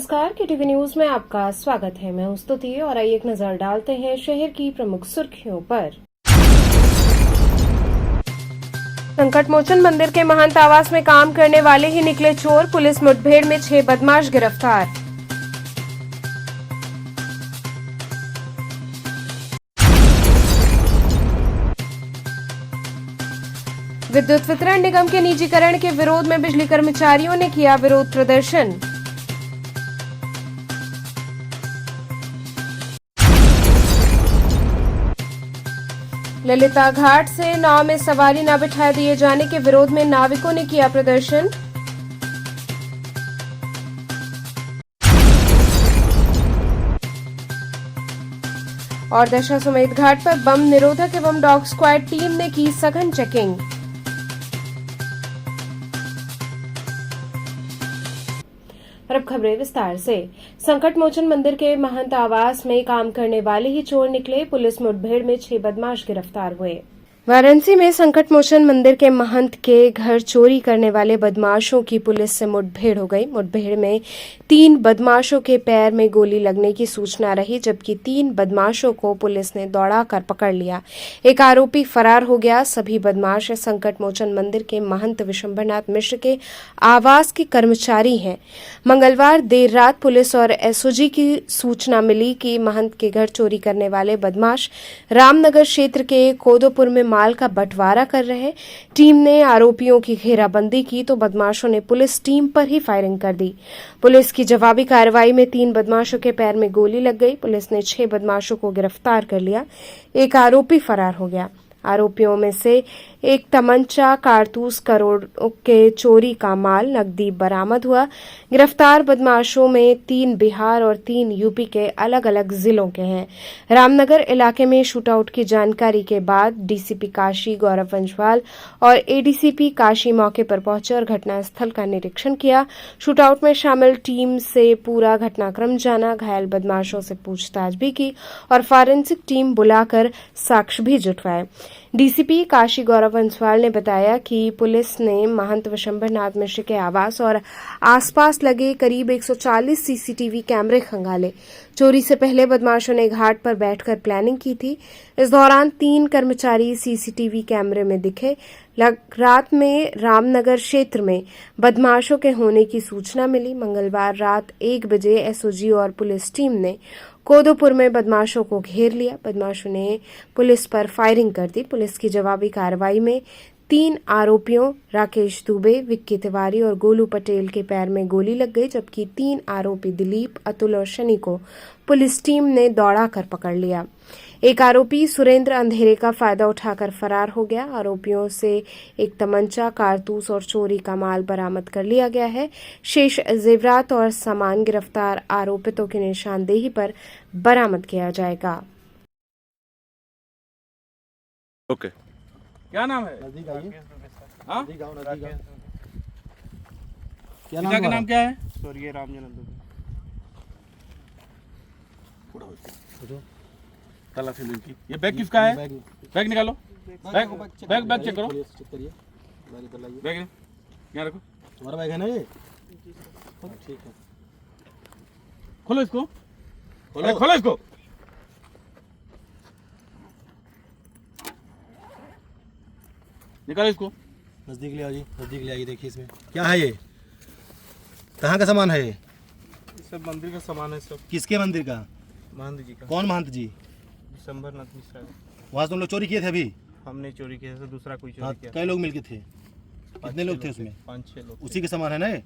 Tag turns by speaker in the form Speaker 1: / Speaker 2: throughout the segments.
Speaker 1: नमस्कार, KTV news में आपका स्वागत है। मैं हूं स्तुति और आइए एक नजर डालते हैं शहर की प्रमुख सुर्खियों पर। संकटमोचन मंदिर के महंत आवास में काम करने वाले ही निकले चोर, पुलिस मुठभेड़ में 6 बदमाश गिरफ्तार। विद्युत वितरण निगम के निजीकरण के विरोध में बिजली कर्मचारियों ने किया विरोध प्रदर्शन। ललिता घाट से नाव में सवारी न बिठा दिए जाने के विरोध में नाविकों ने किया प्रदर्शन। और दशाश्वमेध घाट पर बम निरोधक एवं डॉग स्क्वाड टीम ने की सघन चेकिंग। और अब खबरें विस्तार से। संकटमोचन मंदिर के महंत आवास में काम करने वाले ही चोर निकले, पुलिस मुठभेड़ में 6 बदमाश गिरफ्तार हुए। वाराणसी में संकटमोचन मंदिर के महंत के घर चोरी करने वाले बदमाशों की पुलिस से मुठभेड़ हो गई। मुठभेड़ में 3 बदमाशों के पैर में गोली लगने की सूचना रही, जबकि 3 बदमाशों को पुलिस ने दौड़ाकर पकड़ लिया। एक आरोपी फरार हो गया। सभी बदमाश संकटमोचन मंदिर के महंत विशंभरनाथ मिश्र के आवास के कर्मचारी हैं। मंगलवार देर रात पुलिस और एसओजी की सूचना मिली कि महंत के घर चोरी करने वाले बदमाश रामनगर क्षेत्र के कोदोपुर में माल का बंटवारा कर रहे। टीम ने आरोपियों की घेराबंदी की तो बदमाशों ने पुलिस टीम पर ही फायरिंग कर दी। पुलिस की जवाबी कार्रवाई में 3 बदमाशों के पैर में गोली लग गई। पुलिस ने 6 बदमाशों को गिरफ्तार कर लिया। एक आरोपी फरार हो गया। आरोपियों में से एक तमंचा, कारतूस, करोड़ों के चोरी का माल, नकदी बरामद हुआ। गिरफ्तार बदमाशों में 3 बिहार और 3 यूपी के अलग अलग जिलों के हैं। रामनगर इलाके में शूटआउट की जानकारी के बाद डीसीपी काशी गौरव वंशवाल और एडीसीपी काशी मौके पर पहुंचे और घटनास्थल का निरीक्षण किया। शूटआउट में शामिल टीम से पूरा घटनाक्रम जाना, घायल बदमाशों से पूछताछ भी की और फॉरेंसिक टीम बुलाकर साक्ष्य भी जुटवाए। डीसीपी काशी गौरव वंशवाल ने बताया कि पुलिस ने महंत विशंभरनाथ मिश्र के आवास और आसपास लगे करीब 140 सीसीटीवी कैमरे खंगाले। चोरी से पहले बदमाशों ने घाट पर बैठकर प्लानिंग की थी। इस दौरान 3 कर्मचारी सीसीटीवी कैमरे में दिखे। रात में रामनगर क्षेत्र में बदमाशों के होने की सूचना मिली। मंगलवार रात 1 बजे एसओजी और पुलिस टीम ने कोदोपुर में बदमाशों को घेर लिया। बदमाशों ने पुलिस पर फायरिंग कर दी। पुलिस की जवाबी कार्रवाई में 3 आरोपियों राकेश दुबे, विक्की तिवारी और गोलू पटेल के पैर में गोली लग गई, जबकि 3 आरोपी दिलीप, अतुल और शनि को पुलिस टीम ने दौड़ाकर पकड़ लिया। एक आरोपी सुरेंद्र अंधेरे का फायदा उठाकर फरार हो गया। आरोपियों से एक तमंचा, कारतूस और चोरी का माल बरामद कर लिया गया है। शेष जेवरात और सामान गिरफ्तार आरोपितों की निशानदेही पर बरामद किया जाएगा।
Speaker 2: ओके, क्या नाम है? हाँ? पिता का नाम क्या है?
Speaker 3: स्वर्गीय रामजनंद।
Speaker 2: तलाशी इनकी। ये बैग किसका है? बैग निकालो। बैग चेक करो। बैग यहाँ रखो।
Speaker 3: तुम्हारा बैग है ना ये? ठीक है।
Speaker 2: खोलो इसको। खोलो इसको। निकालो इसको।
Speaker 3: नजदीक ले आओ जी, नजदीक ले आइए। देखिए इसमें क्या है, ये कहाँ का सामान है? ये
Speaker 4: सब मंदिर का सामान है। सब
Speaker 3: किसके मंदिर का?
Speaker 4: महंत जी का।
Speaker 3: कौन महंत जी?
Speaker 4: विशंभरनाथ मिश्र।
Speaker 3: वहाँ से तुम लोग चोरी किए थे अभी?
Speaker 4: हमने चोरी किया है, दूसरा कोई
Speaker 3: हाँ,
Speaker 4: चोरी किया।
Speaker 3: कई लोग मिलके थे? कितने लोग थे उसमें?
Speaker 4: 5-6 लोग।
Speaker 3: उसी के सामान है ना ये?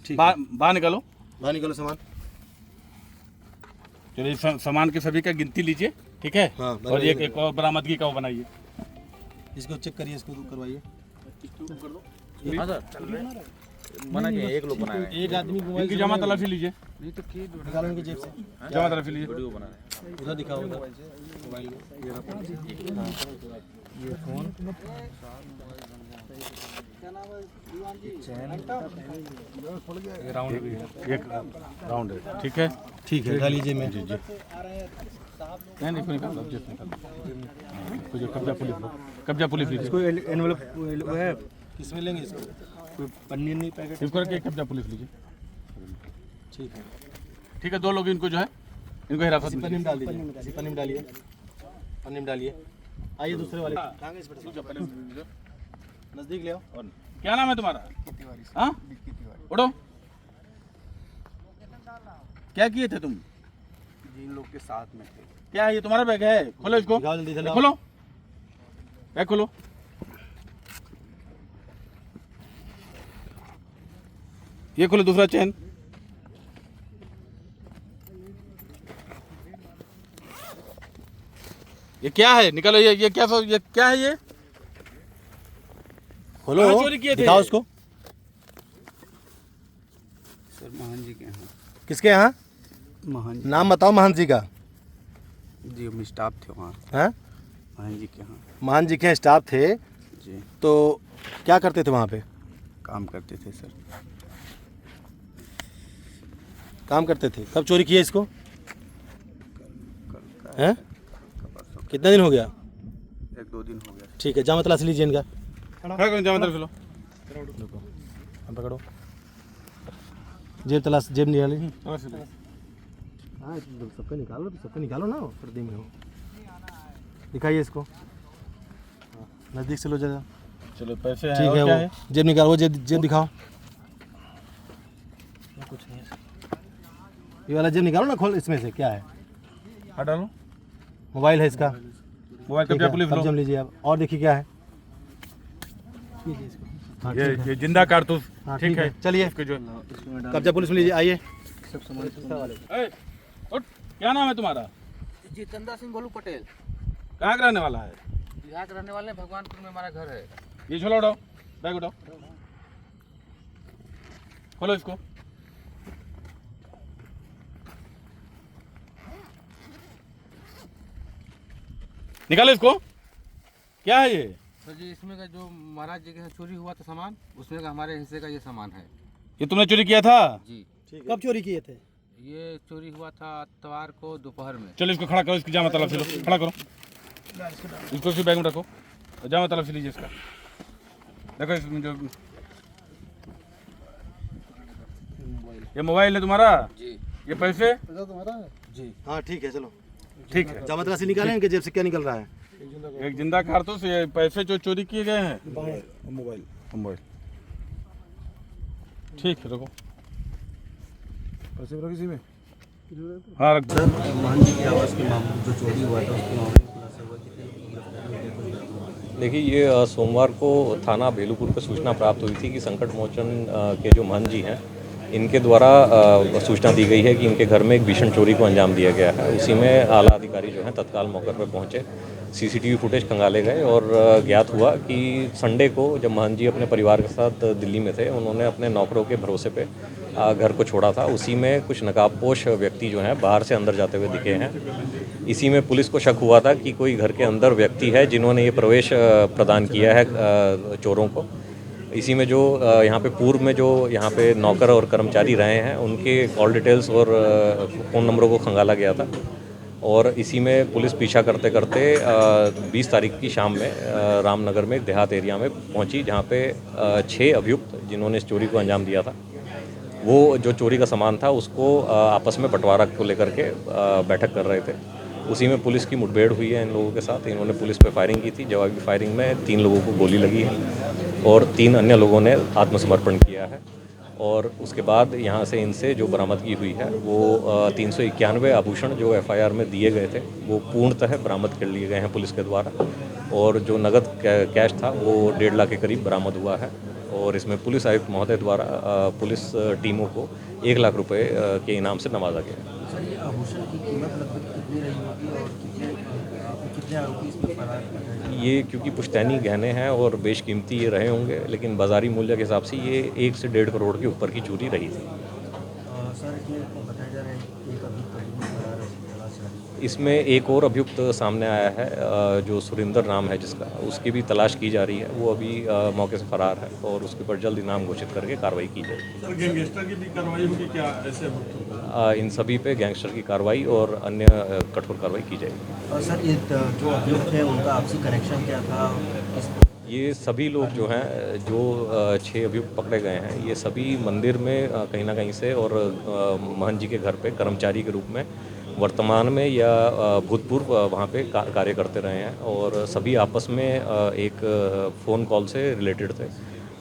Speaker 3: ठीक।
Speaker 2: बाहर निकालो।
Speaker 3: बाहर निकालो सामान।
Speaker 2: चलिए, सामान के सभी का गिनती लीजिए, ठीक है?
Speaker 3: हाँ,
Speaker 2: और एक और बरामदगी का वो बनाइए।
Speaker 3: इसको चेक करिए, इसको करवाइए।
Speaker 5: मना किया, एक लोग बनाए,
Speaker 3: एक आदमी
Speaker 2: इनकी जमा तलाशी लीजिए।
Speaker 3: निकालो इनकी जेब से।
Speaker 2: जमा तलाशी लीजिए।
Speaker 5: वीडियो बना रहे हैं।
Speaker 3: उधर दिखाओ, उधर मोबाइल में। ये फोन
Speaker 2: राउंड एक राउंड है, ठीक है?
Speaker 3: ठीक है, लीजिए। मैं
Speaker 2: जी नहीं इसको निकालो, जेब निकालो। जो कब्जा पुलिस लीजिए।
Speaker 3: इसको एनवेलप वो है, किसमें लेंगे इसको? कोई पन्नी नहीं पैकेट
Speaker 2: इसको रख के कब्जा पुलिस लीजिए।
Speaker 3: ठीक है।
Speaker 2: ठीक है, 2 लोग इनको जो है इनको हिरासत में
Speaker 3: पन्नी में डाल दीजिए, इसी पन्नी में डालिए, पन्नी में डालिए। आइए दूसरे वाले नजदीक ले आओ।
Speaker 2: और क्या नाम है तुम्हारा? हाँ, उठो। क्या किए थे तुम?
Speaker 4: जिन लोग के साथ में थे।
Speaker 2: क्या है ये तुम्हारा बैग है? खोलो इसको,
Speaker 3: निकाल जल्दी से लाओ।
Speaker 2: खोलो बैग खोलो। ये खोलो दूसरा चेन। ये क्या है? निकालो। ये क्या है ये?
Speaker 3: खोलो,
Speaker 2: कहाँ चोरी किए थे?
Speaker 3: दिखाओ उसको।
Speaker 4: सर महान जी के यहाँ।
Speaker 3: किसके यहाँ?
Speaker 4: महान
Speaker 3: नाम बताओ महान जी का।
Speaker 4: जी हम स्टाफ थे वहाँ।
Speaker 3: हैं?
Speaker 4: महान जी के यहाँ।
Speaker 3: महान जी के यहाँ स्टाफ थे,
Speaker 4: जी
Speaker 3: तो क्या करते थे वहाँ पे?
Speaker 4: काम करते थे सर।
Speaker 3: काम करते थे। कब चोरी किया इसको? हैं? कितना दिन हो गया?
Speaker 4: 1-2 दिन हो गया।
Speaker 3: ठीक है, जामा तलाश लीजिए इनका।
Speaker 2: खड़ा करो, जामा तरफ लो।
Speaker 3: रुको, अब पकड़ो। जेब तलाश, जेब निकाली। हाँ, सबका निकालो, तो सबका निकालो ना, सर्दी में हो। दिखाइए इसको, नज़दीक से लो जरा।
Speaker 2: चलो पैसे हैं।
Speaker 3: ठीक
Speaker 2: और
Speaker 3: है,
Speaker 2: क्या
Speaker 3: वो जेब निकालो, वो जेब दिखाओ। कुछ नहीं है। ये वाला जेब निकालो ना, खोल, इसमें से क्या है?
Speaker 2: हटा लो।
Speaker 3: मोबाइल है इसका।
Speaker 2: मोबाइल
Speaker 3: ठीक
Speaker 2: कब्जा
Speaker 3: है,
Speaker 2: पुलिस लो।
Speaker 3: कब्जा में लीजिए आप। और देखिए क्या है। हाँ, ठीक है।
Speaker 2: ये जिंदा कारतूस।
Speaker 3: हाँ,
Speaker 2: ठीक है,
Speaker 3: चलिए
Speaker 2: इसको जो
Speaker 3: कब्जा पुलिस में लीजिए। आइए।
Speaker 2: ए, उठ। क्या नाम है तुम्हारा?
Speaker 6: जितेंद्र सिंह गोलू पटेल।
Speaker 2: कहाँ का रहने वाला है?
Speaker 6: यहाँ के रहने वाले हैं, भगवानपुर में हमारा घर है।
Speaker 2: ये झोला उठाओ, बैग उठाओ, खोलो इसको। निकालो इसको। क्या है ये?
Speaker 6: सर जी इसमें का जो महाराज जी के यहाँ चोरी हुआ था सामान, उसमें का हमारे हिस्से का ये सामान है।
Speaker 2: ये तुमने चोरी किया था?
Speaker 6: जी।
Speaker 3: कब चोरी किए थे?
Speaker 6: ये चोरी हुआ था इतवार को दोपहर में।
Speaker 2: चलो इसको खड़ा करो, इसकी जामा तलब से लो, खड़ा करो इसको, इसी बैग में रखो, जामा तलब से लीजिए इसका। देखो इसमें जो ये मोबाइल है तुम्हारा,
Speaker 6: जी।
Speaker 2: ये पैसे
Speaker 3: तुम्हारा है जी। हाँ, ठीक है, चलो।
Speaker 2: ठीक है।
Speaker 3: जामा तलाशी निकालें, इनके जेब से क्या निकल रहा है?
Speaker 2: एक जिंदा कारतूस, ये पैसे जो चोरी किए गए हैं।
Speaker 3: मोबाइल।
Speaker 2: मोबाइल ठीक है, रखो।
Speaker 3: पैसे रखो इसी में।
Speaker 2: हाँ रख दो।
Speaker 7: महान जी की आवाज़ के मामले जो चोरी हुआ था उसके मामले में खुलासा हुआ कि
Speaker 8: देखिए, ये सोमवार को थाना बेलूपुर पर सूचना प्राप्त हुई थी कि संकट मोचन के जो महंत जी हैं, इनके द्वारा सूचना दी गई है कि इनके घर में एक भीषण चोरी को अंजाम दिया गया है। उसी में आला अधिकारी जो हैं तत्काल मौके पर पहुंचे, सीसीटीवी फुटेज खंगाले गए और ज्ञात हुआ कि संडे को जब महंत जी अपने परिवार के साथ दिल्ली में थे, उन्होंने अपने नौकरों के भरोसे पे घर को छोड़ा था। उसी में कुछ नकाबपोश व्यक्ति जो हैं बाहर से अंदर जाते हुए दिखे हैं। इसी में पुलिस को शक हुआ था कि कोई घर के अंदर व्यक्ति है जिन्होंने ये प्रवेश प्रदान किया है चोरों को। इसी में जो यहाँ पे पूर्व में जो यहाँ पे नौकर और कर्मचारी रहे हैं, उनके कॉल डिटेल्स और फ़ोन नंबरों को खंगाला गया था। और इसी में पुलिस पीछा करते करते 20 तारीख की शाम में रामनगर में एक देहात एरिया में पहुंची, जहां पे 6 अभियुक्त जिन्होंने इस चोरी को अंजाम दिया था, वो जो चोरी का सामान था उसको आपस में बंटवारा को लेकर के बैठक कर रहे थे। उसी में पुलिस की मुठभेड़ हुई है इन लोगों के साथ। इन्होंने पुलिस पे फायरिंग की थी। जवाबी फायरिंग में 3 लोगों को गोली लगी है और 3 अन्य लोगों ने आत्मसमर्पण किया है। और उसके बाद यहाँ से इनसे जो बरामदगी हुई है वो 391 आभूषण जो एफआईआर में दिए गए थे वो पूर्णतः बरामद कर लिए गए हैं पुलिस के द्वारा। और जो नगद कैश था वो 1.5 लाख के करीब बरामद हुआ है। और इसमें पुलिस आयुक्त महोदय द्वारा पुलिस टीमों को 1 लाख रुपए के इनाम से नवाजा गया।
Speaker 7: सर ये आभूषण की कीमत लगभग कितनी रही होगी और कितने आरोपी इसमें फरार हैं?
Speaker 8: ये क्योंकि पुश्तैनी गहने हैं और बेशकीमती ये रहे होंगे, लेकिन बाज़ारी मूल्य के हिसाब से ये 1 से 1.5 करोड़ के ऊपर की चोरी रही थी।
Speaker 7: सर इसमें बताया जा रहा है कि एक अभियुक्त फरार है, तलाश जारी है।
Speaker 8: इसमें एक और अभियुक्त सामने आया है जो सुरेंद्र नाम है जिसका, उसकी भी तलाश की जा रही है। वो अभी मौके से फरार है और उसके ऊपर जल्द इनाम घोषित करके कार्रवाई की जाएगी।
Speaker 2: गैंगस्टर की भी कार्रवाई होगी क्या ऐसे?
Speaker 8: इन सभी पे गैंगस्टर की कार्रवाई और अन्य कठोर कार्रवाई की जाएगी।
Speaker 7: और सर ये जो अभियुक्त है उनका आपसी कनेक्शन क्या था?
Speaker 8: ये सभी लोग जो हैं, जो 6 अभियुक्त पकड़े गए हैं, ये सभी मंदिर में कहीं ना कहीं से और महंत जी के घर पे कर्मचारी के रूप में वर्तमान में या भूतपूर्व वहाँ पे कार्य करते रहे हैं और सभी आपस में एक फ़ोन कॉल से रिलेटेड थे,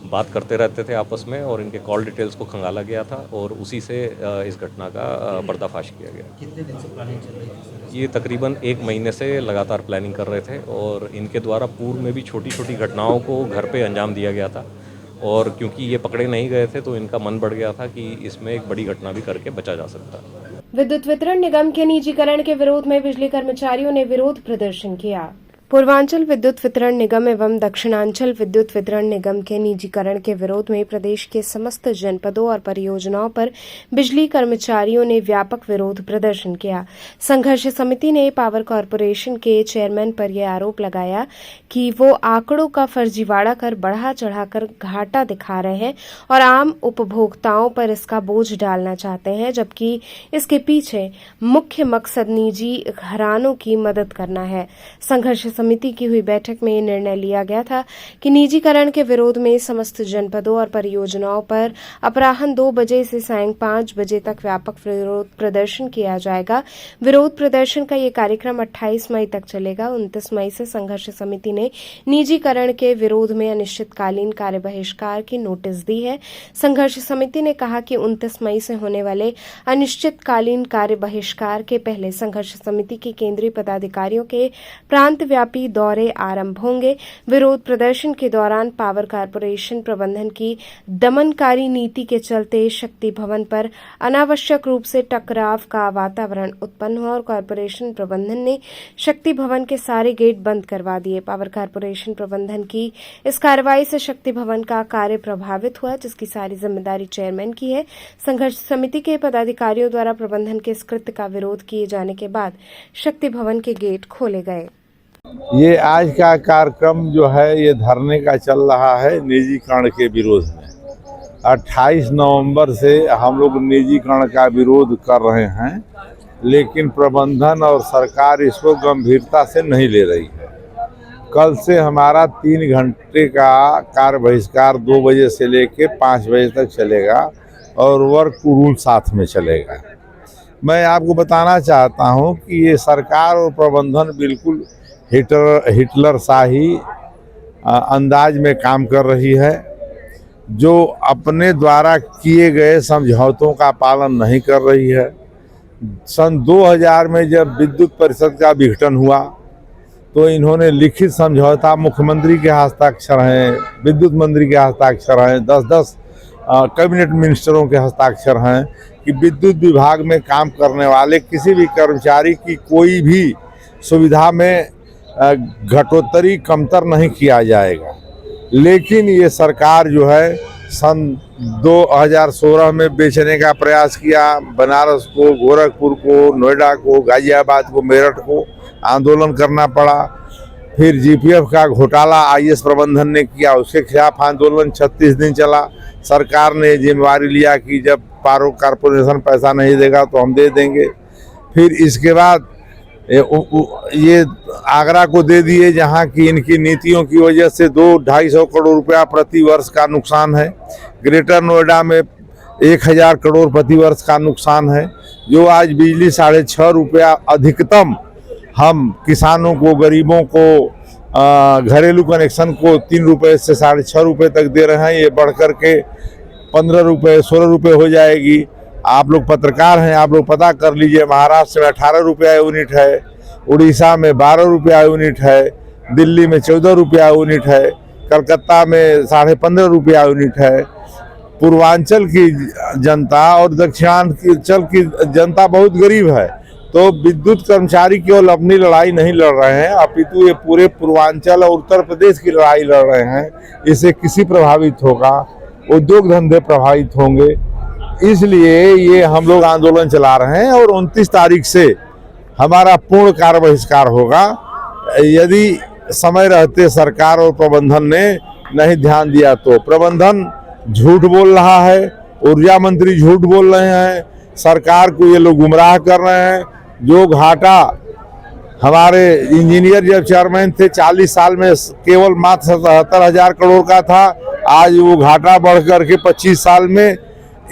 Speaker 8: बात करते रहते थे आपस में और इनके कॉल डिटेल्स को खंगाला गया था और उसी से इस घटना का पर्दाफाश किया गया।
Speaker 7: कितने दिन से प्लानिंग चल रही थी सर?
Speaker 8: ये तकरीबन 1 महीने से लगातार प्लानिंग कर रहे थे और इनके द्वारा पूर्व में भी छोटी छोटी घटनाओं को घर पे अंजाम दिया गया था और क्योंकि ये पकड़े नहीं गए थे तो इनका मन बढ़ गया था कि इसमें एक बड़ी घटना भी करके बचा जा सकता है।
Speaker 1: विद्युत वितरण निगम के निजीकरण के विरोध में बिजली कर्मचारियों ने विरोध प्रदर्शन किया। पूर्वांचल विद्युत वितरण निगम एवं दक्षिणांचल विद्युत वितरण निगम के निजीकरण के विरोध में प्रदेश के समस्त जनपदों और परियोजनाओं पर बिजली कर्मचारियों ने व्यापक विरोध प्रदर्शन किया। संघर्ष समिति ने पावर कॉरपोरेशन के चेयरमैन पर यह आरोप लगाया कि वो आंकड़ों का फर्जीवाड़ा कर बढ़ा चढ़ाकर घाटा दिखा रहे हैं और आम उपभोक्ताओं पर इसका बोझ डालना चाहते हैं, जबकि इसके पीछे मुख्य मकसद निजी घरानों की मदद करना है। संघर्ष समिति की हुई बैठक में निर्णय लिया गया था कि निजीकरण के विरोध में समस्त जनपदों और परियोजनाओं पर अपराह्न 2 बजे से सायं 5 बजे तक व्यापक विरोध प्रदर्शन किया जाएगा। विरोध प्रदर्शन का ये कार्यक्रम 28 मई तक चलेगा। 29 मई से संघर्ष समिति ने निजीकरण के विरोध में अनिश्चितकालीन कार्य बहिष्कार की नोटिस दी है। संघर्ष समिति ने कहा कि 29 मई से होने वाले अनिश्चितकालीन कार्य बहिष्कार के पहले संघर्ष समिति के केंद्रीय पदाधिकारियों के प्रांत व्यापी दौरे आरंभ होंगे। विरोध प्रदर्शन के दौरान पावर कॉरपोरेशन प्रबंधन की दमनकारी नीति के चलते शक्ति भवन पर अनावश्यक रूप से टकराव का वातावरण उत्पन्न हुआ और कॉरपोरेशन प्रबंधन ने शक्ति भवन के सारे गेट बंद करवा दिए। पावर कॉरपोरेशन प्रबंधन की इस कार्रवाई से शक्ति भवन का कार्य प्रभावित हुआ, जिसकी सारी जिम्मेदारी चेयरमैन की है। संघर्ष समिति के पदाधिकारियों द्वारा प्रबंधन के इस कृत्य का विरोध किए जाने के बाद शक्ति भवन के गेट खोले गए।
Speaker 9: ये आज का कार्यक्रम जो है ये धरने का चल रहा है निजीकरण के विरोध में। 28 नवंबर से हम लोग निजीकरण का विरोध कर रहे हैं, लेकिन प्रबंधन और सरकार इसको गंभीरता से नहीं ले रही है। कल से हमारा 3 घंटे का कार्य बहिष्कार 2 बजे से लेके 5 बजे तक चलेगा और वर्क रूल साथ में चलेगा। मैं आपको बताना चाहता हूं कि ये सरकार और प्रबंधन बिल्कुल हिटलर शाही अंदाज में काम कर रही है, जो अपने द्वारा किए गए समझौतों का पालन नहीं कर रही है। सन 2000 में जब विद्युत परिषद का विघटन हुआ तो इन्होंने लिखित समझौता, मुख्यमंत्री के हस्ताक्षर हैं, विद्युत मंत्री के हस्ताक्षर हैं, 10-10 कैबिनेट मिनिस्टरों के हस्ताक्षर हैं कि विद्युत विभाग में काम करने वाले किसी भी कर्मचारी की कोई भी सुविधा में घटोत्तरी कमतर नहीं किया जाएगा। लेकिन ये सरकार जो है सन 2016 में बेचने का प्रयास किया। बनारस को, गोरखपुर को, नोएडा को, गाजियाबाद को, मेरठ को आंदोलन करना पड़ा। फिर जीपीएफ का घोटाला आईएएस प्रबंधन ने किया, उसके खिलाफ आंदोलन 36 दिन चला। सरकार ने जिम्मेवारी लिया कि जब पावर कॉरपोरेशन पैसा नहीं देगा तो हम दे देंगे। फिर इसके बाद ये आगरा को दे दिए, जहां की इनकी नीतियों की वजह से 200-250 करोड़ रुपया प्रति वर्ष का नुकसान है। ग्रेटर नोएडा में 1000 करोड़ प्रति वर्ष का नुकसान है। जो आज बिजली 6.5 रुपया अधिकतम हम किसानों को, गरीबों को घरेलू कनेक्शन को 3 रुपये से 6.5 रुपये तक दे रहे हैं, ये बढ़ कर के 15 रुपये 16 रुपये हो जाएगी। आप लोग पत्रकार हैं, आप लोग पता कर लीजिए। महाराष्ट्र में 18 रुपया यूनिट है, उड़ीसा में 12 रुपया यूनिट है, दिल्ली में 14 रुपया यूनिट है, कलकत्ता में 15.5 रुपया यूनिट है। पूर्वांचल की जनता और दक्षिणांचल की जनता बहुत गरीब है, तो विद्युत कर्मचारी केवल अपनी लड़ाई नहीं लड़ रहे हैं, अपितु ये पूरे पूर्वांचल और उत्तर प्रदेश की लड़ाई लड़ रहे हैं। इससे किसी प्रभावित होगा, उद्योग धंधे प्रभावित होंगे। इसलिए ये हम लोग आंदोलन चला रहे हैं और 29 तारीख से हमारा पूर्ण कार्य बहिष्कार होगा। यदि समय रहते सरकार और प्रबंधन ने नहीं ध्यान दिया तो। प्रबंधन झूठ बोल रहा है, ऊर्जा मंत्री झूठ बोल रहे हैं, सरकार को ये लोग गुमराह कर रहे हैं। जो घाटा हमारे इंजीनियर जब चेयरमैन थे 40 साल में केवल मात्र 77,000 करोड़ का था। आज वो घाटा बढ़ करके 25 साल में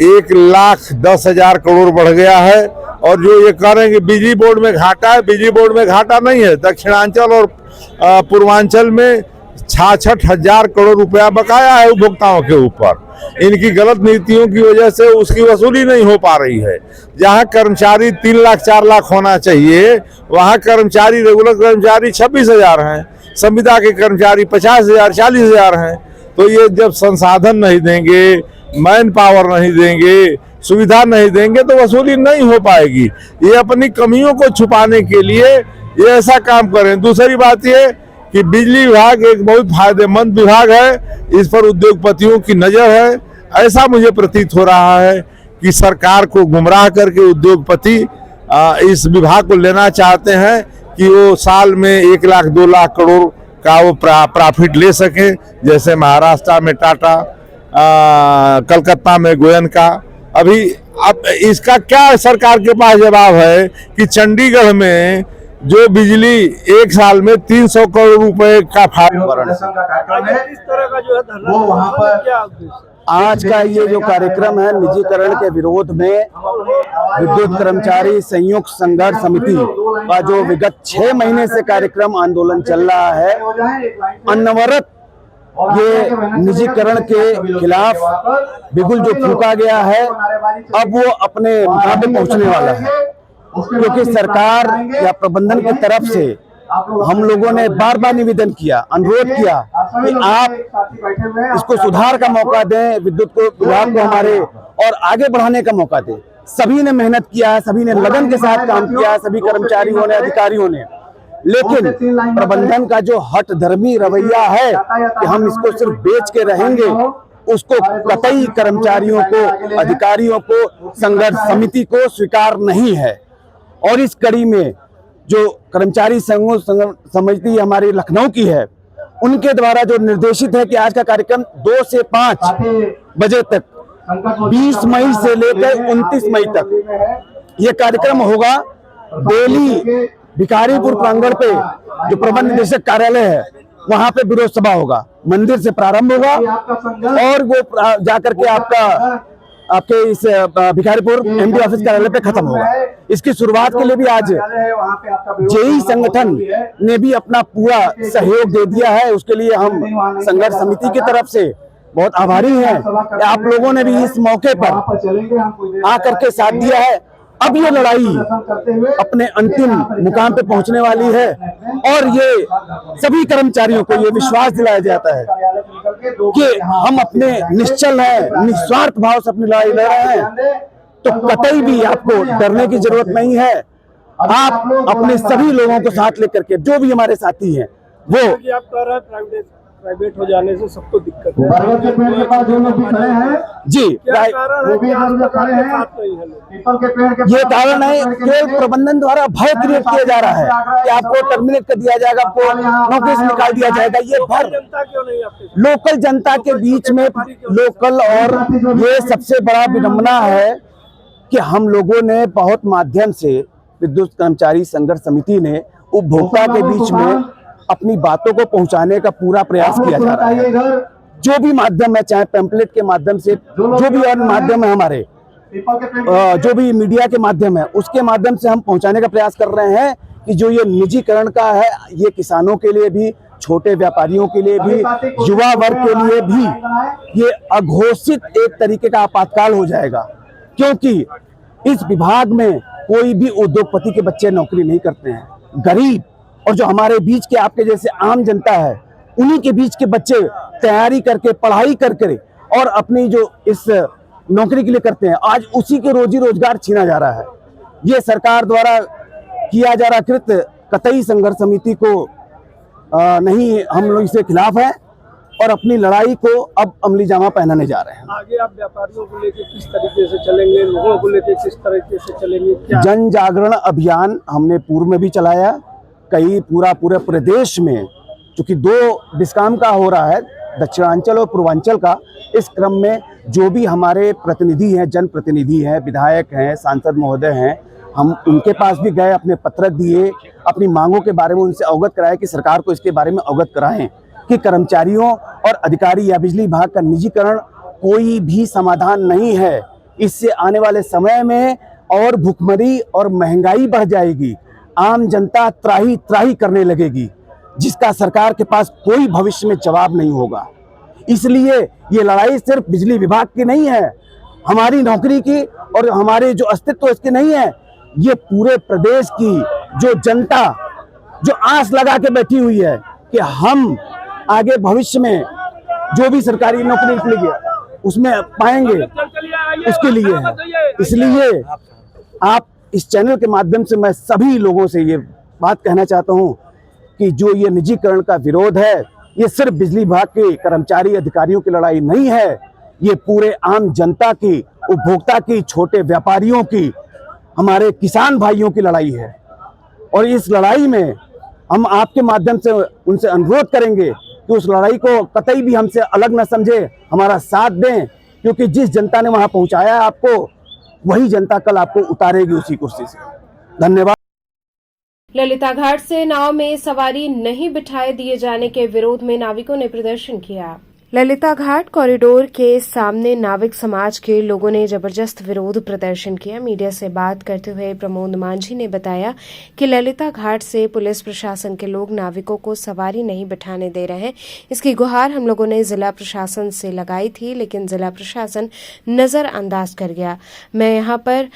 Speaker 9: 1,10,000 करोड़ बढ़ गया है। और जो ये कह रहे हैं कि बिजली बोर्ड में घाटा है, बिजली बोर्ड में घाटा नहीं है। दक्षिणांचल और पूर्वांचल में 66,000 करोड़ रुपया बकाया है उपभोक्ताओं के ऊपर। इनकी गलत नीतियों की वजह से उसकी वसूली नहीं हो पा रही है। जहां कर्मचारी 3 लाख 4 लाख होना चाहिए, वहां कर्मचारी रेगुलर कर्मचारी 26,000 हैं, संविदा के कर्मचारी 50,000 40,000 हैं। तो ये जब संसाधन नहीं देंगे, मैन पावर नहीं देंगे, सुविधा नहीं देंगे तो वसूली नहीं हो पाएगी। ये अपनी कमियों को छुपाने के लिए ये ऐसा काम करें। दूसरी बात ये कि बिजली विभाग एक बहुत फायदेमंद विभाग है, इस पर उद्योगपतियों की नजर है। ऐसा मुझे प्रतीत हो रहा है कि सरकार को गुमराह करके उद्योगपति इस विभाग को लेना चाहते हैं कि वो साल में 1 लाख 2 लाख करोड़ का वो प्रॉफिट ले सके। जैसे महाराष्ट्र में टाटा, कलकत्ता में गोयनका। अभी अब इसका क्या सरकार के पास जवाब है कि चंडीगढ़ में जो बिजली एक साल में 300 करोड़ रुपए का
Speaker 10: आज का ये जो कार्यक्रम है निजीकरण के विरोध में विद्युत कर्मचारी संयुक्त संघर्ष समिति का जो विगत 6 महीने से कार्यक्रम आंदोलन चल रहा है, अनवरत ये निजीकरण के खिलाफ बिगुल जो फूंका गया है, अब वो अपने मुकाम पे पहुंचने वाला है। क्योंकि सरकार या प्रबंधन की तरफ से हम लोगों ने बार बार निवेदन किया, अनुरोध किया कि आप इसको सुधार का मौका दें, विद्युत विभाग को हमारे और आगे बढ़ाने का मौका दें। सभी ने मेहनत किया है, सभी ने लगन के साथ काम किया है, सभी कर्मचारियों ने, अधिकारियों ने। लेकिन प्रबंधन का जो हठ धर्मी रवैया है कि हम इसको सिर्फ बेच के रहेंगे, उसको कतई कर्मचारियों को, अधिकारियों को, संघर्ष समिति को स्वीकार नहीं है। और इस कड़ी में जो कर्मचारी संघों समिति हमारी लखनऊ की है, उनके द्वारा जो निर्देशित है कि आज का कार्यक्रम 2 से 5 बजे तक 20 मई से लेकर 29 मई तक ये कार्यक्रम होगा। डेली भिखारीपुर प्रांगण पे जो प्रबंध निदेशक कार्यालय है वहां पे विरोध सभा होगा। मंदिर से प्रारंभ होगा और वो जाकर के आपके इस भिखारीपुर एमडी ऑफिस कार्यालय पे खत्म होगा। इसकी शुरुआत के लिए भी आज जेई संगठन ने भी अपना पूरा सहयोग दे दिया है। उसके लिए हम संघर्ष समिति की तरफ से बहुत आभारी हैं कि आप लोगों ने भी इस मौके पर आकर के साथ दिया है। अब ये लड़ाई अपने अंतिम मुकाम पे पहुंचने वाली है और ये सभी कर्मचारियों को ये विश्वास दिलाया जाता है कि हम अपने निश्चल है, निस्वार्थ भाव से अपनी लड़ाई लड़ रहे हैं। तो कतई भी आपको डरने की जरूरत नहीं है। आप अपने सभी लोगों को साथ लेकर के, जो भी हमारे साथी हैं, वो
Speaker 3: आप कह रहे हैं प्राइवेट हो जाने से सबको दिक्कत है।
Speaker 10: जी, ये कारण है कि प्रबंधन द्वारा भय क्रिएट किया जा रहा है कि आपको टर्मिनेट कर दिया जाएगा, आपको नौकरी से निकाल दिया जाएगा। ये भर लोकल जनता के बीच में लोकल, और ये सबसे बड़ा विडंबना है कि हम लोगों ने बहुत माध्यम से विद्युत कर्मचारी संघर्ष समिति ने उपभोक्ता के बीच में अपनी बातों को पहुंचाने का पूरा प्रयास किया जा रहा है। जो भी माध्यम है, चाहे पैम्पलेट के माध्यम से, जो भी और माध्यम है हमारे, जो भी मीडिया के माध्यम है, उसके माध्यम से हम पहुंचाने का प्रयास कर रहे हैं कि जो ये निजीकरण का है, ये किसानों के लिए भी, छोटे व्यापारियों के लिए भी, युवा वर्ग के लिए भी ये अघोषित एक तरीके का आपातकाल हो जाएगा। क्योंकि इस विभाग में कोई भी उद्योगपति के बच्चे नौकरी नहीं करते हैं। गरीब और जो हमारे बीच के आपके जैसे आम जनता है, उन्हीं के बीच के बच्चे तैयारी करके, पढ़ाई करके और अपनी जो इस नौकरी के लिए करते हैं, आज उसी के रोजी रोजगार छीना जा रहा है। ये सरकार द्वारा किया जा रहा कृत्य कतई संघर्ष समिति को नहीं, हम लोग इसके खिलाफ हैं और अपनी लड़ाई को अब अमली जामा पहनाने जा रहे हैं।
Speaker 3: आगे आप व्यापारियों को लेकर किस तरीके से चलेंगे, लोगों को लेकर किस तरीके से चलेंगे?
Speaker 10: जन जागरण अभियान हमने पूर्व में भी चलाया, कई पूरे प्रदेश में, चूंकि 2 डिस्काम का हो रहा है, दक्षिणांचल और पूर्वांचल का। इस क्रम में जो भी हमारे प्रतिनिधि हैं, जनप्रतिनिधि हैं, विधायक हैं, सांसद महोदय हैं, हम उनके पास भी गए, अपने पत्र दिए, अपनी मांगों के बारे में उनसे अवगत कराया कि सरकार को इसके बारे में अवगत कराएं कि कर्मचारियों और अधिकारी या बिजली विभाग का निजीकरण कोई भी समाधान नहीं है। इससे आने वाले समय में और भुखमरी और महंगाई बढ़ जाएगी, आम जनता त्राही त्राही करने लगेगी, जिसका सरकार के पास कोई भविष्य में जवाब नहीं होगा। इसलिए ये लड़ाई सिर्फ बिजली विभाग की नहीं है, हमारी नौकरी की और हमारे जो अस्तित्व इसके नहीं है, ये पूरे प्रदेश की जो जनता जो आस लगा के बैठी हुई है कि हम आगे भविष्य में जो भी सरकारी नौकरी निकलेगी उसमें पाएंगे, उसके लिए है। इसलिए आप इस चैनल के माध्यम से मैं सभी लोगों से ये बात कहना चाहता हूँ कि जो ये निजीकरण का विरोध है, ये सिर्फ बिजली विभाग के कर्मचारी अधिकारियों की लड़ाई नहीं है, ये पूरे आम जनता की, उपभोक्ता की, छोटे व्यापारियों की, हमारे किसान भाइयों की लड़ाई है। और इस लड़ाई में हम आपके माध्यम से उनसे अनुरोध करेंगे कि उस लड़ाई को कतई भी हमसे अलग न समझे, हमारा साथ दें, क्योंकि जिस जनता ने वहां पहुंचाया है आपको, वही जनता कल आपको उतारेगी उसी कुर्सी से। धन्यवाद।
Speaker 1: ललिता घाट से नाव में सवारी नहीं बिठाए दिए जाने के विरोध में नाविकों ने प्रदर्शन किया। ललिता घाट कॉरिडोर के सामने नाविक समाज के लोगों ने जबरदस्त विरोध प्रदर्शन किया। मीडिया से बात करते हुए प्रमोद मांझी ने बताया कि ललिता घाट से पुलिस प्रशासन के लोग नाविकों को सवारी नहीं बिठाने दे रहे हैं। इसकी गुहार हम लोगों ने जिला प्रशासन से लगाई थी, लेकिन जिला प्रशासन नजरअंदाज कर गया। मैं यहां पर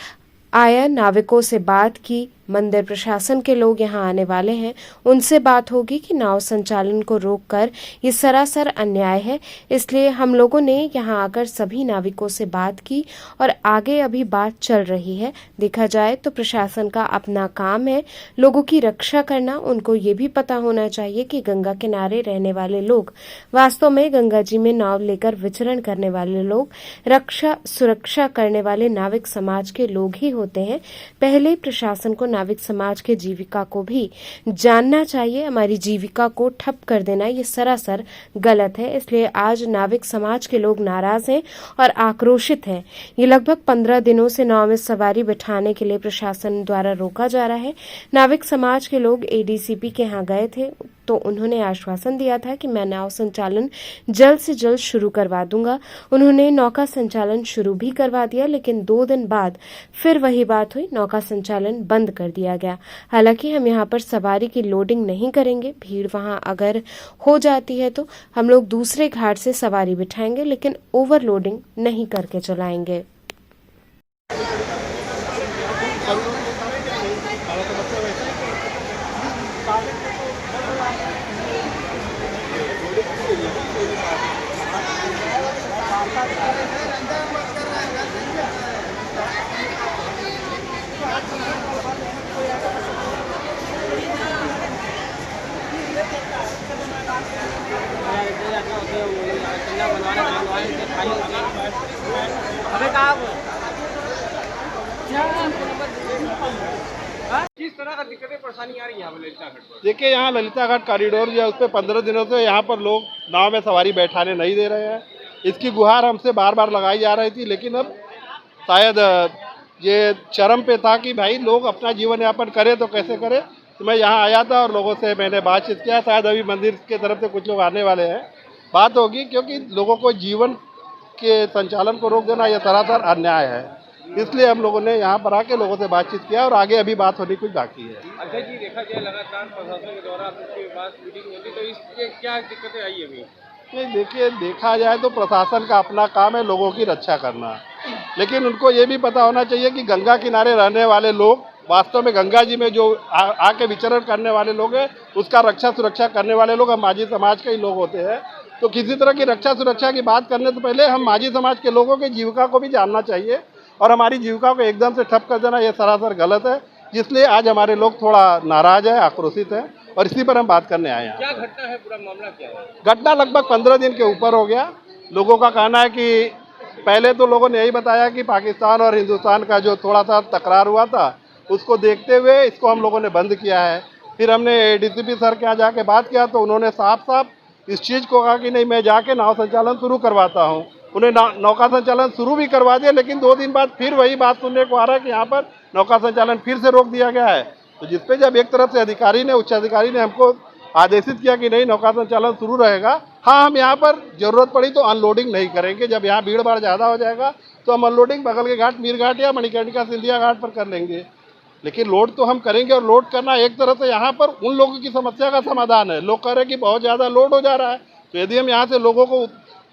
Speaker 1: आया, नाविकों से बात की, मंदिर प्रशासन के लोग यहां आने वाले हैं, उनसे बात होगी कि नाव संचालन को रोककर ये सरासर अन्याय है। इसलिए हम लोगों ने यहां आकर सभी नाविकों से बात की और आगे अभी बात चल रही है। देखा जाए तो प्रशासन का अपना काम है लोगों की रक्षा करना। उनको ये भी पता होना चाहिए कि गंगा किनारे रहने वाले लोग, वास्तव में गंगा जी में नाव लेकर विचरण करने वाले लोग, रक्षा सुरक्षा करने वाले नाविक समाज के लोग ही होते हैं। पहले प्रशासन को नाविक समाज के जीविका को भी जानना चाहिए। हमारी जीविका को ठप कर देना ये सरासर गलत है। इसलिए आज नाविक समाज के लोग नाराज हैं और आक्रोशित हैं। ये लगभग 15 दिनों से नाव में सवारी बिठाने के लिए प्रशासन द्वारा रोका जा रहा है। नाविक समाज के लोग एडीसीपी के यहाँ गए थे तो उन्होंने आश्वासन दिया था कि मैं नाव संचालन जल्द से जल्द शुरू करवा दूंगा। उन्होंने नौका संचालन शुरू भी करवा दिया, लेकिन 2 दिन बाद फिर वही बात हुई, नौका संचालन बंद कर दिया गया। हालांकि हम यहाँ पर सवारी की लोडिंग नहीं करेंगे, भीड़ वहां अगर हो जाती है तो हम लोग दूसरे घाट से सवारी बिठाएंगे, लेकिन ओवरलोडिंग नहीं करके चलाएंगे।
Speaker 6: किस तरह का दिक्कतें परेशानी आ रही है यहाँ ललिता घाट पर?
Speaker 3: देखिए, यहाँ ललिता घाट कॉरिडोर जो है उस पर 15 दिनों से यहाँ पर लोग नाव में सवारी बैठाने नहीं दे रहे हैं। इसकी गुहार हमसे बार बार लगाई जा रही थी, लेकिन अब शायद ये चरम पे था कि भाई लोग अपना जीवन यापन करें तो कैसे करें। तो मैं यहाँ आया था और लोगों से मैंने बातचीत किया। शायद अभी मंदिर के तरफ से कुछ लोग आने वाले हैं, बात होगी, क्योंकि लोगों को जीवन के संचालन को रोक देना यह सरासर अन्याय है। इसलिए हम लोगों ने यहाँ पर आके लोगों से बातचीत किया और आगे अभी बात होनी कुछ बाकी है।
Speaker 6: अच्छा जी, देखा जाए लगातार प्रशासन के द्वारा आपके पास मीटिंग होती तो इसके क्या दिक्कतें आई अभी?
Speaker 3: नहीं, देखिए, देखा जाए तो प्रशासन का अपना काम है लोगों की रक्षा करना, लेकिन उनको ये भी पता होना चाहिए कि गंगा किनारे रहने वाले लोग, वास्तव में गंगा जी में जो आके विचरण करने वाले लोग हैं, उसका रक्षा सुरक्षा करने वाले लोग हम माझी समाज के ही लोग होते हैं। तो किसी तरह की रक्षा सुरक्षा की बात करने से पहले हम माझी समाज के लोगों की जीविका को भी जानना चाहिए, और हमारी जीविका को एकदम से ठप कर देना ये सरासर गलत है। इसलिए आज हमारे लोग थोड़ा नाराज है, आक्रोशित है, और इसी पर हम बात करने आए हैं।
Speaker 6: क्या घटना है, पूरा मामला क्या है?
Speaker 3: घटना लगभग 15 दिन के ऊपर हो गया। लोगों का कहना है कि पहले तो लोगों ने यही बताया कि पाकिस्तान और हिंदुस्तान का जो थोड़ा सा तकरार हुआ था, उसको देखते हुए इसको हम लोगों ने बंद किया है। फिर हमने एडीसीपी सर के यहाँ जाके बात किया तो उन्होंने साफ साफ इस चीज़ को कहा कि नहीं, मैं जाके नाव संचालन शुरू करवाता हूँ। उन्हें नौका संचालन शुरू भी करवा दिया, लेकिन 2 दिन बाद फिर वही बात सुनने को आ रहा है कि यहाँ पर नौका संचालन फिर से रोक दिया गया है। तो जिसपे जब एक तरफ से उच्च अधिकारी ने हमको आदेशित किया कि नहीं नौका संचालन शुरू रहेगा, हाँ हम यहाँ पर जरूरत पड़ी तो अनलोडिंग नहीं करेंगे, जब यहाँ भीड़ भाड़ ज़्यादा हो जाएगा तो हम अनलोडिंग बगल के घाट मीर घाट या मणिकर्णिका सिंधिया घाट पर कर लेंगे, लेकिन लोड तो हम करेंगे। और लोड करना एक तरह से यहाँ पर उन लोगों की समस्या का समाधान है। लोग कह रहे हैं कि बहुत ज़्यादा लोड हो जा रहा है, तो यदि हम यहाँ से लोगों को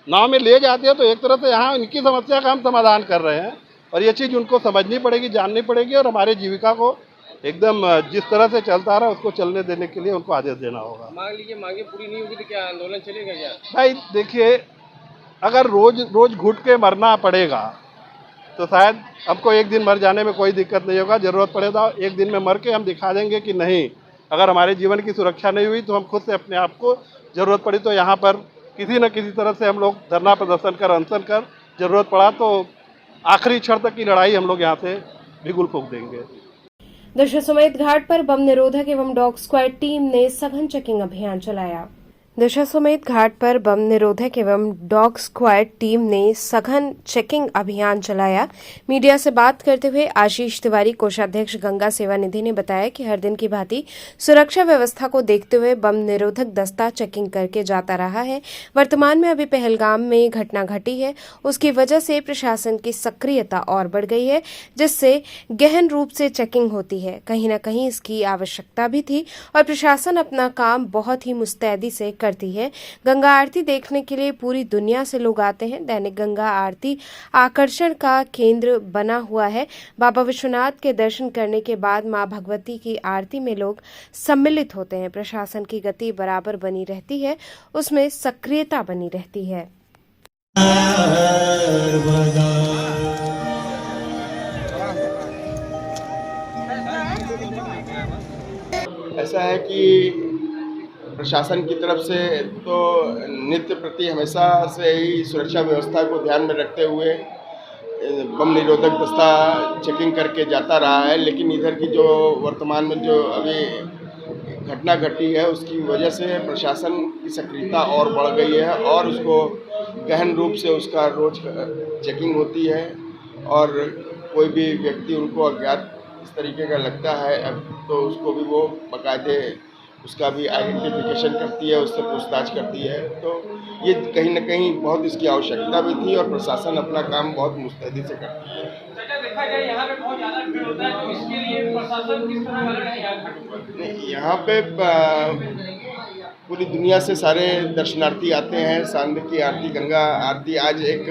Speaker 3: नाव में ले जाते हैं तो एक तरह से यहाँ इनकी समस्या का हम समाधान कर रहे हैं। और ये चीज़ उनको समझनी पड़ेगी, जाननी पड़ेगी, और हमारे जीविका को एकदम जिस तरह से चलता रहा उसको चलने देने के लिए उनको आदेश देना होगा।
Speaker 6: मान लीजिए मांगे पूरी नहीं होगी तो क्या आंदोलन चलेगा क्या?
Speaker 3: भाई देखिए, अगर रोज घुट के मरना पड़ेगा तो शायद हमको एक दिन मर जाने में कोई दिक्कत नहीं होगा। जरूरत पड़े तो एक दिन में मर के हम दिखा देंगे कि नहीं, अगर हमारे जीवन की सुरक्षा नहीं हुई तो हम खुद से अपने आप को जरूरत पड़ी तो यहाँ पर किसी न किसी तरह से हम लोग धरना प्रदर्शन कर, अनशन कर, जरूरत पड़ा तो आखिरी क्षण तक की लड़ाई हम लोग यहाँ से बिगुल फूंक देंगे।
Speaker 1: दशाश्वमेध घाट पर बम निरोधक एवं डॉग स्क्वाड टीम ने सघन चेकिंग अभियान चलाया। दशाश्वमेध घाट पर बम निरोधक एवं डॉग स्क्वाड टीम ने सघन चेकिंग अभियान चलाया। मीडिया से बात करते हुए आशीष तिवारी, कोषाध्यक्ष गंगा सेवा निधि, ने बताया कि हर दिन की भांति सुरक्षा व्यवस्था को देखते हुए बम निरोधक दस्ता चेकिंग करके जाता रहा है। वर्तमान में अभी पहलगाम में घटना घटी है, उसकी वजह से प्रशासन की सक्रियता और बढ़ गई है, जिससे गहन रूप से चेकिंग होती है। कहीं न कहीं इसकी आवश्यकता भी थी और प्रशासन अपना काम बहुत ही मुस्तैदी से करती है। गंगा आरती देखने के लिए पूरी दुनिया से लोग आते हैं। दैनिक गंगा आरती आकर्षण का केंद्र बना हुआ है। बाबा विश्वनाथ के दर्शन करने के बाद मां भगवती की आरती में लोग सम्मिलित होते हैं। प्रशासन की गति बराबर बनी रहती है, उसमें सक्रियता बनी रहती है।
Speaker 11: ऐसा है कि प्रशासन की तरफ से तो नित्य प्रति हमेशा से ही सुरक्षा व्यवस्था को ध्यान में रखते हुए बम निरोधक दस्ता चेकिंग करके जाता रहा है, लेकिन इधर की जो वर्तमान में जो अभी घटना घटी है उसकी वजह से प्रशासन की सक्रियता और बढ़ गई है और उसको गहन रूप से उसका रोज चेकिंग होती है। और कोई भी व्यक्ति उनको अज्ञात इस तरीके का लगता है तो उसको भी वो बाकायदे उसका भी आइडेंटिफिकेशन करती है, उससे पूछताछ करती है। तो ये कहीं न कहीं बहुत इसकी आवश्यकता भी थी और प्रशासन अपना काम बहुत मुस्तैदी से करती है।
Speaker 6: देखा जाए यहाँ पे बहुत ज़्यादा भीड़ होता है, तो इसके लिए प्रशासन किस तरह अलर्ट है?
Speaker 11: यहाँ पे पूरी दुनिया से सारे दर्शनार्थी आते हैं। सांध्य की आरती, गंगा आरती आज एक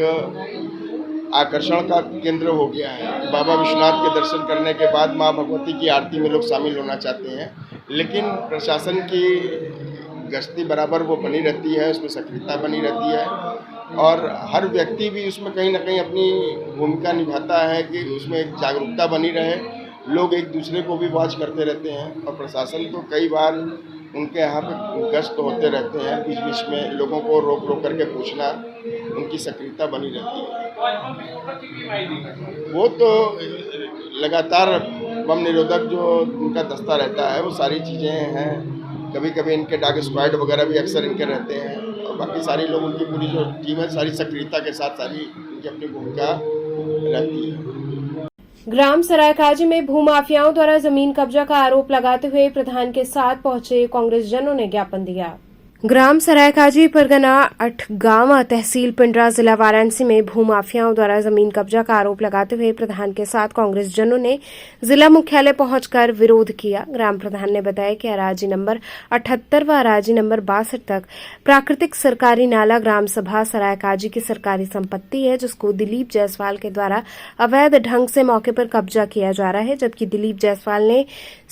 Speaker 11: आकर्षण का केंद्र हो गया है। बाबा विश्वनाथ के दर्शन करने के बाद माँ भगवती की आरती में लोग शामिल होना चाहते हैं, लेकिन प्रशासन की गश्ती बराबर वो बनी रहती है, उसमें सक्रियता बनी रहती है और हर व्यक्ति भी उसमें कहीं ना कहीं अपनी भूमिका निभाता है कि उसमें एक जागरूकता बनी रहे। लोग एक दूसरे को भी वॉच करते रहते हैं और प्रशासन को कई बार उनके यहाँ पे गश्त होते रहते हैं, बीच बीच में लोगों को रोक रोक करके पूछना, उनकी सक्रियता बनी रहती है। वो तो लगातार बम निरोधक जो उनका दस्ता रहता है वो सारी चीज़ें हैं। कभी कभी इनके डॉग स्क्वाड वगैरह भी अक्सर इनके रहते हैं और बाकी सारी लोग उनकी पूरी जो टीम है सारी सक्रियता के साथ सारी इनकी अपनी भूमिका रहती है।
Speaker 1: ग्राम सरायकाजी में भूमाफियाओं द्वारा जमीन कब्जा का आरोप लगाते हुए प्रधान के साथ पहुंचे कांग्रेस जनों ने ज्ञापन दिया। ग्राम सरायकाजी परगना अठगांवा तहसील पिंडरा जिला वाराणसी में भूमाफियाओं द्वारा जमीन कब्जा का आरोप लगाते हुए प्रधान के साथ कांग्रेस जनों ने जिला मुख्यालय पहुंचकर विरोध किया। ग्राम प्रधान ने बताया कि अराजी नंबर 78 व अराजी नंबर 62 तक प्राकृतिक सरकारी नाला ग्राम सभा सरायकाजी की सरकारी संपत्ति है, जिसको दिलीप जायसवाल के द्वारा अवैध ढंग से मौके पर कब्जा किया जा रहा है। जबकि दिलीप जायसवाल ने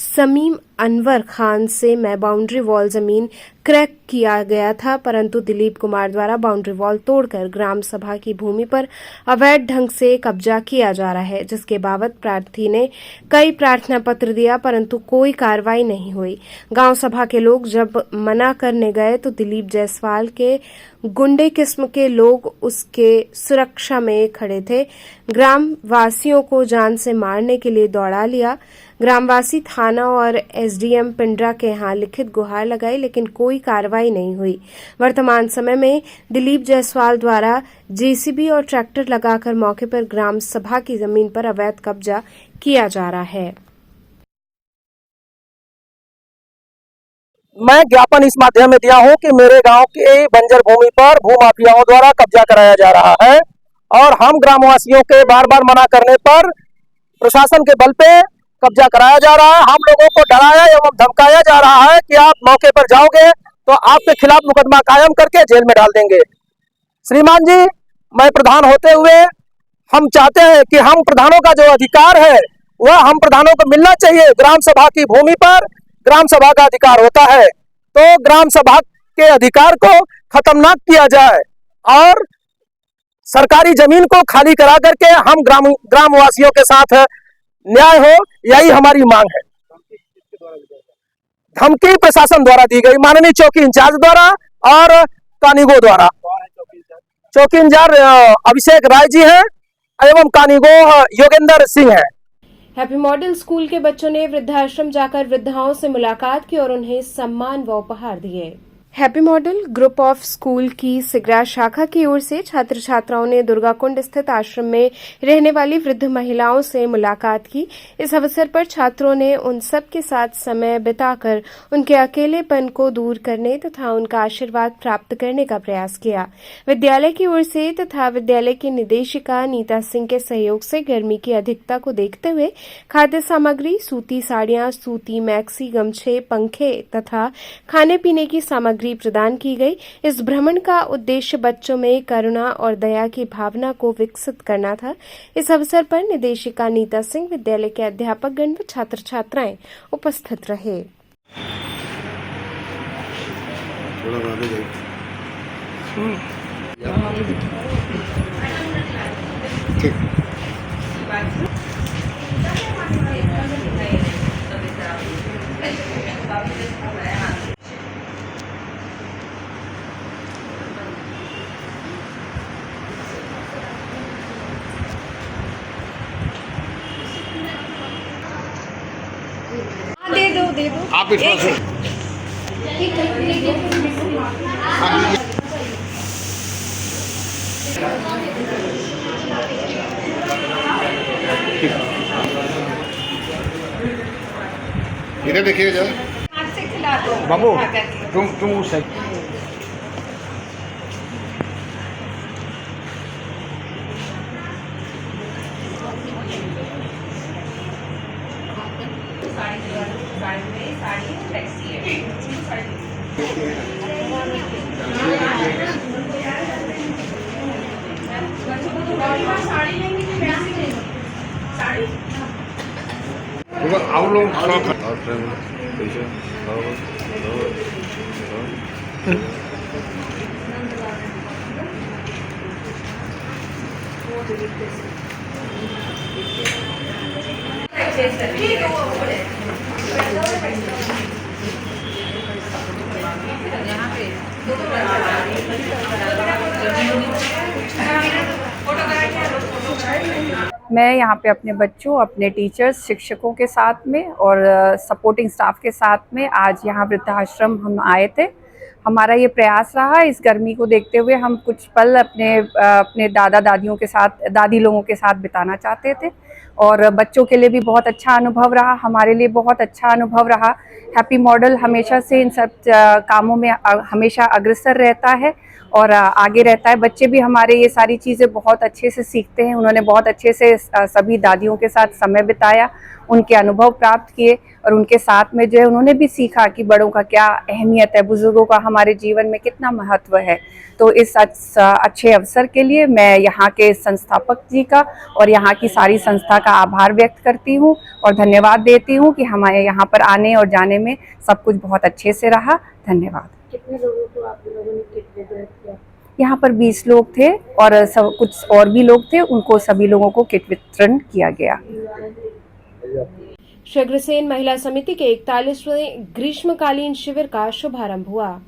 Speaker 1: समीम अनवर खान से मैं बाउंड्री वॉल जमीन क्रैक किया गया था, परंतु दिलीप कुमार द्वारा बाउंड्री वॉल तोड़कर ग्राम सभा की भूमि पर अवैध ढंग से कब्जा किया जा रहा है, जिसके बाबत प्रार्थी ने कई प्रार्थना पत्र दिया परंतु कोई कार्रवाई नहीं हुई। गांव सभा के लोग जब मना करने गए तो दिलीप जायसवाल के गुंडे किस्म के लोग उसके सुरक्षा में खड़े थे। ग्रामवासियों को जान से मारने के लिए दौड़ा लिया। ग्रामवासी थाना और एसडीएम पिंडरा के यहां लिखित गुहार लगाई, लेकिन कोई कार्रवाई नहीं हुई। वर्तमान समय में दिलीप जायसवाल द्वारा जेसीबी और ट्रैक्टर लगाकर मौके पर ग्राम सभा की जमीन पर अवैध कब्जा किया जा रहा है।
Speaker 10: मैं ज्ञापन इस माध्यम में दिया हूं कि मेरे गांव के बंजर भूमि पर भूमाफियाओं द्वारा कब्जा कराया जा रहा है और हम ग्रामवासियों के बार बार मना करने पर प्रशासन के बल पे कब्जा कराया जा रहा है। हम लोगों को डराया एवं धमकाया जा रहा है कि आप मौके पर जाओगे तो आपके खिलाफ मुकदमा कायम करके जेल में डाल देंगे। श्रीमान जी, मैं प्रधान होते हुए हम चाहते हैं कि हम प्रधानों का जो अधिकार है वह हम प्रधानों को मिलना चाहिए। ग्राम सभा की भूमि पर ग्राम सभा का अधिकार होता है, तो ग्राम सभा के अधिकार को खत्म न किया जाए और सरकारी जमीन को खाली करा करके हम ग्रामवासियों के साथ न्याय हो, यही हमारी मांग है। धमकी प्रशासन द्वारा दी गई, माननीय चौकी इंचार्ज द्वारा और कानीगो द्वारा। चौकी इंचार्ज अभिषेक राय जी हैं एवं कानीगो योगेंद्र सिंह है।
Speaker 1: हैप्पी मॉडल स्कूल के बच्चों ने वृद्धाश्रम जाकर वृद्धाओं से मुलाकात की और उन्हें सम्मान व उपहार दिए। Happy model group of school की सिगरा शाखा की ओर से छात्र छात्राओं ने दुर्गाकुंड स्थित आश्रम में रहने वाली वृद्ध महिलाओं से मुलाकात की। इस अवसर पर छात्रों ने उन सब के साथ समय बिताकर उनके अकेलेपन को दूर करने तथा उनका आशीर्वाद प्राप्त करने का प्रयास किया। विद्यालय की ओर से तथा विद्यालय की निदेशिका नीता सिंह के सहयोग से गर्मी की अधिकता को देखते हुए खाद्य सामग्री, सूती साड़ियां, सूती मैक्सी, गमछे, पंखे तथा खाने पीने की सामग्री प्रदान की गई। इस भ्रमण का उद्देश्य बच्चों में करुणा और दया की भावना को विकसित करना था। इस अवसर पर निदेशिका नीता सिंह, विद्यालय के अध्यापकगण व छात्र छात्राएं उपस्थित रहे। दे दो
Speaker 3: आप इसमें से इधर देखिए जरा बाबू, तुम उस साइड आप लोग
Speaker 12: मैं यहाँ पे अपने बच्चों, अपने टीचर्स, शिक्षकों के साथ में और सपोर्टिंग स्टाफ के साथ में आज यहाँ वृद्धाश्रम हम आए थे। हमारा ये प्रयास रहा, इस गर्मी को देखते हुए हम कुछ पल अपने दादा दादियों के साथ, दादी लोगों के साथ बिताना चाहते थे और बच्चों के लिए भी बहुत अच्छा अनुभव रहा, हमारे लिए बहुत अच्छा अनुभव रहा। हैप्पी मॉडल हमेशा से इन सब कामों में हमेशा अग्रसर रहता है और आगे रहता है। बच्चे भी हमारे ये सारी चीज़ें बहुत अच्छे से सीखते हैं। उन्होंने बहुत अच्छे से सभी दादियों के साथ समय बिताया, उनके अनुभव प्राप्त किए और उनके साथ में जो है उन्होंने भी सीखा कि बड़ों का क्या अहमियत है, बुजुर्गों का हमारे जीवन में कितना महत्व है। तो इस अच्छे अवसर के लिए मैं यहाँ के संस्थापक जी का और यहाँ की सारी संस्था का आभार व्यक्त करती हूँ और धन्यवाद देती हूँ कि हमारे यहाँ पर आने और जाने में सब कुछ बहुत अच्छे से रहा। धन्यवाद।
Speaker 1: कितने लोगों को आप लोगों ने किट वितरित किया?
Speaker 12: यहाँ पर 20 लोग थे और सब कुछ और भी लोग थे, उनको सभी लोगों को किट वितरण किया गया।
Speaker 1: श्री अग्रसेन महिला समिति के 41वें ग्रीष्मकालीन शिविर का शुभारंभ हुआ।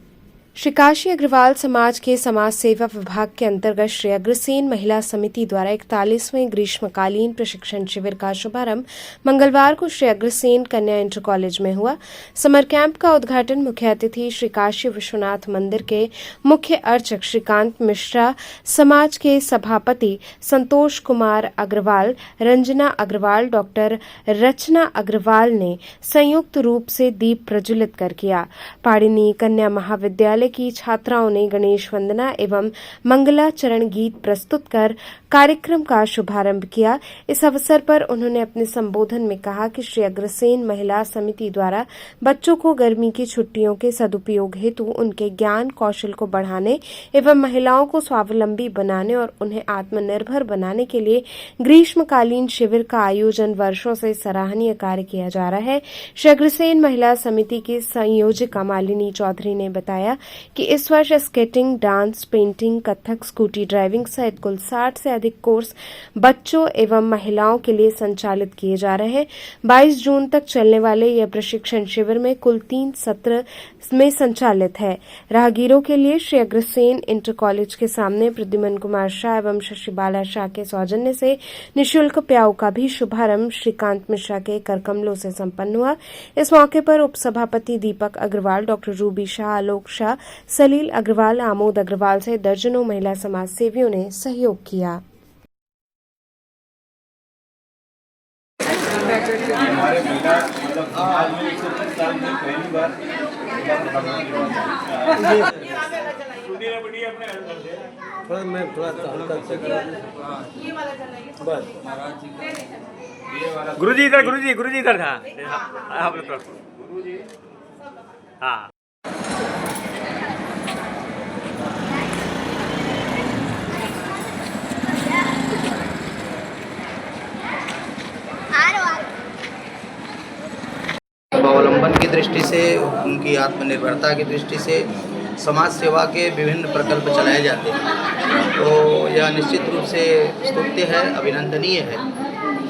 Speaker 1: श्री काशी अग्रवाल समाज के समाज सेवा विभाग के अंतर्गत श्री अग्रसेन महिला समिति द्वारा 41वें ग्रीष्मकालीन प्रशिक्षण शिविर का शुभारंभ मंगलवार को श्री अग्रसेन कन्या इंटर कॉलेज में हुआ। समर कैंप का उद्घाटन मुख्य अतिथि श्री काशी विश्वनाथ मंदिर के मुख्य अर्चक श्रीकांत मिश्रा, समाज के सभापति संतोष कुमार अग्रवाल, रंजना अग्रवाल, डॉक्टर रचना अग्रवाल ने संयुक्त रूप से दीप प्रज्वलित कर किया। पाणिनी कन्या महाविद्यालय की छात्राओं ने गणेश वंदना एवं मंगलाचरण गीत प्रस्तुत कर कार्यक्रम का शुभारंभ किया। इस अवसर पर उन्होंने अपने संबोधन में कहा कि श्री अग्रसेन महिला समिति द्वारा बच्चों को गर्मी की छुट्टियों के सदुपयोग हेतु उनके ज्ञान कौशल को बढ़ाने एवं महिलाओं को स्वावलंबी बनाने और उन्हें आत्मनिर्भर बनाने के लिए ग्रीष्मकालीन शिविर का आयोजन वर्षों से सराहनीय कार्य किया जा रहा है। श्री अग्रसेन महिला समिति की संयोजिका मालिनी चौधरी ने बताया कि इस वर्ष skating, dance, painting, Kathak, scooty driving सहित कुल 60 से अधिक कोर्स बच्चों एवं महिलाओं के लिए संचालित किए जा रहे हैं। 22 जून तक चलने वाले यह प्रशिक्षण शिविर में कुल 3 सत्र में संचालित है। राहगीरों के लिए श्री अग्रसेन इंटर कॉलेज के सामने प्रद्युमन कुमार शाह एवं शशि बाला शाह के सौजन्य से निःशुल्क प्याऊ का भी शुभारंभ श्रीकांत मिश्रा के करकमलों से संपन्न हुआ। इस मौके पर उपसभापति दीपक अग्रवाल, डॉक्टर रूबी शाह, आलोक शाह, सलील अग्रवाल, आमोद अग्रवाल से दर्जनों महिला समाज सेवियों ने सहयोग किया।
Speaker 5: गुरुजी इधर था। हाँ
Speaker 7: स्वावलंबन की दृष्टि से, उनकी आत्मनिर्भरता की दृष्टि से समाज सेवा के विभिन्न प्रकल्प चलाए जाते हैं। तो यह निश्चित रूप से स्तुत्य है, अभिनंदनीय है।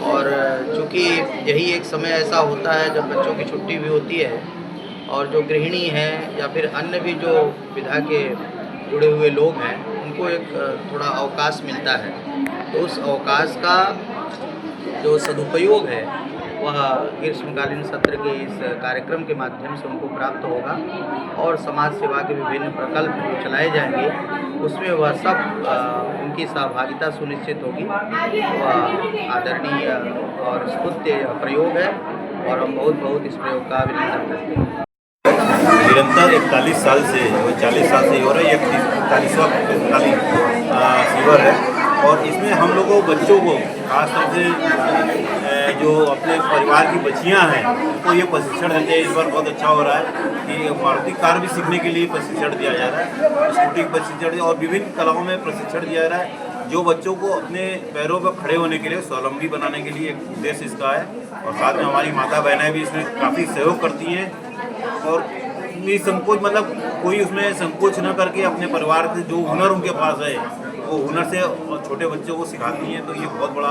Speaker 7: और चूँकि यही एक समय ऐसा होता है जब बच्चों की छुट्टी भी होती है और जो गृहिणी हैं या फिर अन्य भी जो विधा के जुड़े हुए लोग हैं उनको एक थोड़ा अवकाश मिलता है। तो उस अवकाश का जो सदुपयोग है वह ग्रीष्मकालीन सत्र के इस कार्यक्रम के माध्यम से उनको प्राप्त होगा और समाज सेवा के विभिन्न प्रकल्प जो चलाए जाएंगे उसमें वह सब उनकी सहभागिता सुनिश्चित होगी। वह आदरणीय और स्तुत्य प्रयोग है और हम बहुत इस प्रयोग का अभिनंदन करते हैं।
Speaker 13: निरंतर 41 साल से 40 साल से हो रहा है, ये 41वां शिविर है और इसमें हम लोगों बच्चों को खासतौर से जो अपने परिवार की बच्चियां हैं उनको ये प्रशिक्षण देते हैं। इस बार बहुत अच्छा हो रहा है कि मारुति कार भी सीखने के लिए प्रशिक्षण दिया जा रहा है, स्कूटी प्रशिक्षण और विभिन्न कलाओं में प्रशिक्षण दिया जा रहा है जो बच्चों को अपने पैरों पर खड़े होने के लिए, स्वावलंबी बनाने के लिए एक उद्देश्य इसका है। और साथ में हमारी माता बहनें भी इसमें काफ़ी सहयोग करती हैं और संकोच कोई उसमें संकोच न करके अपने परिवार से जो हुनर उनके पास है वो हुनर से छोटे बच्चों को सिखाती हैं। तो ये बहुत बड़ा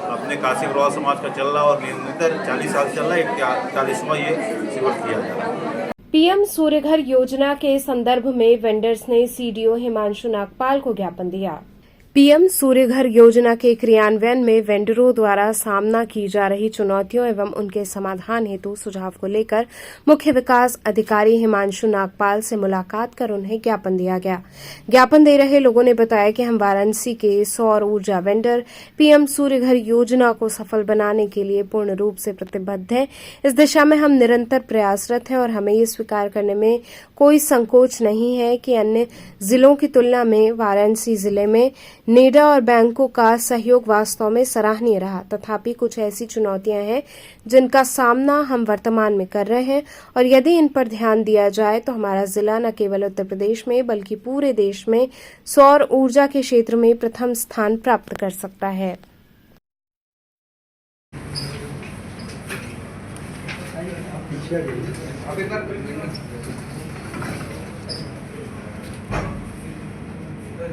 Speaker 13: अपने काशी अग्रवाल समाज का चल रहा और निरंतर 40 साल चल रहा है। 41वां ये शिविर किया जा रहा है।
Speaker 1: पीएम सूर्यघर योजना के संदर्भ में वेंडर्स ने सीडीओ हिमांशु नागपाल को ज्ञापन दिया। पीएम सूर्यघर योजना के क्रियान्वयन में वेंडरों द्वारा सामना की जा रही चुनौतियों एवं उनके समाधान हेतु सुझाव को लेकर मुख्य विकास अधिकारी हिमांशु नागपाल से मुलाकात कर उन्हें ज्ञापन दिया गया। ज्ञापन दे रहे लोगों ने बताया कि हम वाराणसी के सौर ऊर्जा वेंडर पीएम सूर्यघर योजना को सफल बनाने के लिए पूर्ण रूप से प्रतिबद्ध हैं। इस दिशा में हम निरंतर प्रयासरत हैं और हमें ये स्वीकार करने में कोई संकोच नहीं है कि अन्य जिलों की तुलना में वाराणसी जिले में नेडा और बैंकों का सहयोग वास्तव में सराहनीय रहा। तथापि कुछ ऐसी चुनौतियां हैं जिनका सामना हम वर्तमान में कर रहे हैं और यदि इन पर ध्यान दिया जाए तो हमारा जिला न केवल उत्तर प्रदेश में बल्कि पूरे देश में सौर ऊर्जा के क्षेत्र में प्रथम स्थान प्राप्त कर सकता है।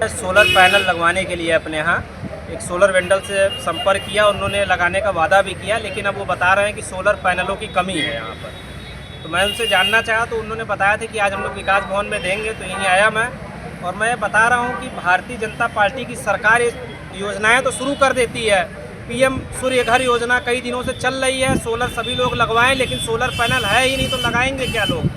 Speaker 6: सोलर पैनल लगवाने के लिए अपने यहाँ एक सोलर वेंडर से संपर्क किया, उन्होंने लगाने का वादा भी किया, लेकिन अब वो बता रहे हैं कि सोलर पैनलों की कमी है यहाँ पर। तो मैं उनसे जानना चाहा तो उन्होंने बताया था कि आज हम लोग विकास भवन में देंगे, तो यहीं आया मैं। और मैं बता रहा हूँ कि भारतीय जनता पार्टी की सरकार योजनाएं तो शुरू कर देती है। पीएम सूर्य घर योजना कई दिनों से चल रही है, सोलर सभी लोग लगवाएं, लेकिन सोलर पैनल है ही नहीं तो लगाएंगे क्या लोग।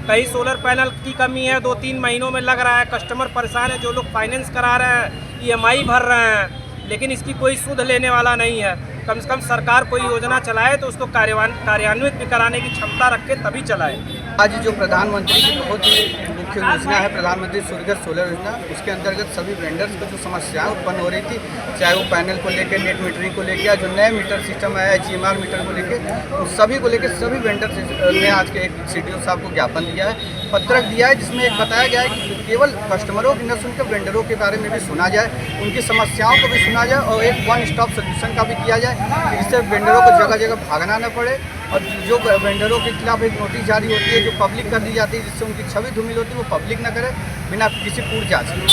Speaker 6: कई सोलर पैनल की कमी है, 2-3 महीनों में लग रहा है, कस्टमर परेशान है, जो लोग फाइनेंस करा रहे हैं, EMI भर रहे हैं, लेकिन इसकी कोई सुध लेने वाला नहीं है। कम से कम सरकार कोई योजना चलाए तो उसको कार्यान्वित भी कराने की क्षमता रखे, तभी चलाए।
Speaker 7: आज जो प्रधानमंत्री की बहुत ही मुख्य योजना है, प्रधानमंत्री सूर्यघर सोलर योजना, उसके अंतर्गत सभी वेंडर्स को जो समस्याएं उत्पन्न हो रही थी, चाहे वो पैनल को लेकर, नेट मीटरिंग को लेकर, या जो नए मीटर सिस्टम आया है GMR मीटर को लेकर, उन सभी को लेकर सभी वेंडर्स ने आज के एक CDO साहब को ज्ञापन दिया है, पत्रक दिया है, जिसमें एक बताया गया है कि केवल कस्टमरों की न सुनकर वेंडरों के बारे में भी सुना जाए, उनकी समस्याओं को भी सुना जाए और एक वन स्टॉप सोल्यूशन का भी किया जाए, जिससे वेंडरों को जगह जगह भागना न पड़े। और जो वेंडरों के खिलाफ एक नोटिस जारी होती है जो पब्लिक कर दी जाती है, जिससे उनकी छवि धूमिल होती है, वो पब्लिक न करे बिना किसी पूर्व जांच के।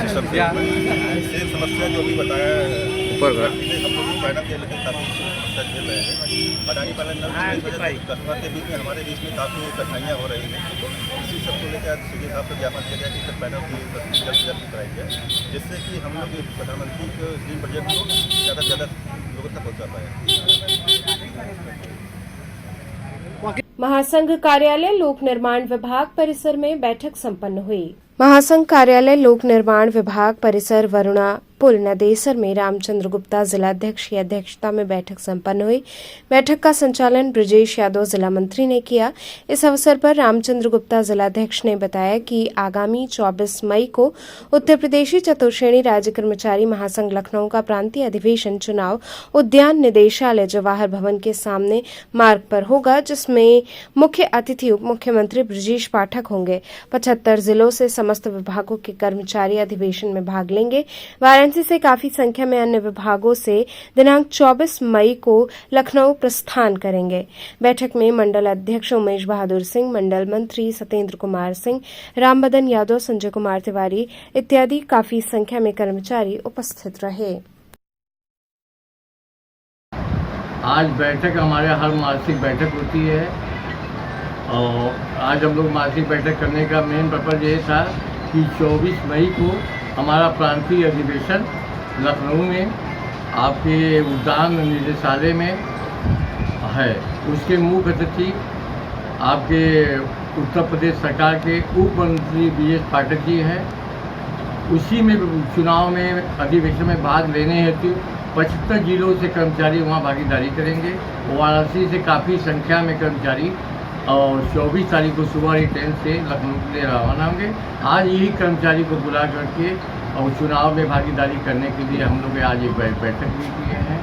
Speaker 13: समस्या जो भी बताया ऊपर हम लोग पैनल के लेकर काफ़ी समस्या झेल रहे हैं। अडानी पैनल कस्टमर के बीच में हमारे बीच में काफ़ी कठिनाइयाँ हो रही हैं। इसी सब को लेकर सीधे साहब को ज्ञापन किया गया कि सब पैनल की तस्वीर जल्द से जल्द कराई जाए, जिससे कि हम लोग प्रधानमंत्री के ड्रीम प्रोजेक्ट को ज़्यादा से ज़्यादा लोगों तक पहुँचा पाए।
Speaker 1: महासंघ कार्यालय लोक निर्माण विभाग परिसर में बैठक संपन्न हुई। महासंघ कार्यालय लोक निर्माण विभाग परिसर वरुणा पुल नदेसर में रामचंद्र गुप्ता जिलाध्यक्ष की अध्यक्षता में बैठक संपन्न हुई। बैठक का संचालन ब्रजेश यादव जिला मंत्री ने किया। इस अवसर पर रामचंद्र गुप्ता जिलाध्यक्ष ने बताया कि आगामी 24 मई को उत्तर प्रदेशी चतुर्श्रेणी राज्य कर्मचारी महासंघ लखनऊ का प्रांतीय अधिवेशन चुनाव उद्यान निदेशालय जवाहर भवन के सामने मार्ग पर होगा, जिसमें मुख्य अतिथि उप मुख्यमंत्री ब्रजेश पाठक होंगे। 75 जिलों से समस्त विभागों के कर्मचारी अधिवेशन में भाग लेंगे। वाराणसी से काफी संख्या में अन्य विभागों से दिनांक 24 मई को लखनऊ प्रस्थान करेंगे। बैठक में मंडल अध्यक्ष उमेश बहादुर सिंह, मंडल मंत्री सत्येंद्र कुमार सिंह, रामबदन यादव, संजय कुमार तिवारी इत्यादि काफी संख्या में कर्मचारी उपस्थित रहे।
Speaker 14: आज बैठक हमारे हर मासिक बैठक होती है और आज हम लोग मासिक बैठक करने का मेन पर्पज ये था कि 24 मई को हमारा प्रांतीय अधिवेशन लखनऊ में आपके उद्यान निदेशालय में है। उसके मुख्य अतिथि आपके उत्तर प्रदेश सरकार के उप मंत्री BS पाठक जी हैं। उसी में चुनाव में अधिवेशन में भाग लेने हेतु 75 जिलों से कर्मचारी वहाँ भागीदारी करेंगे। वाराणसी से काफ़ी संख्या में कर्मचारी और 24 तारीख को सुबह ही ट्रेन से लखनऊ के लिए रवाना होंगे। आज यही कर्मचारी को बुला करके और चुनाव में भागीदारी करने के लिए हम लोग आज एक बैठक भी किए हैं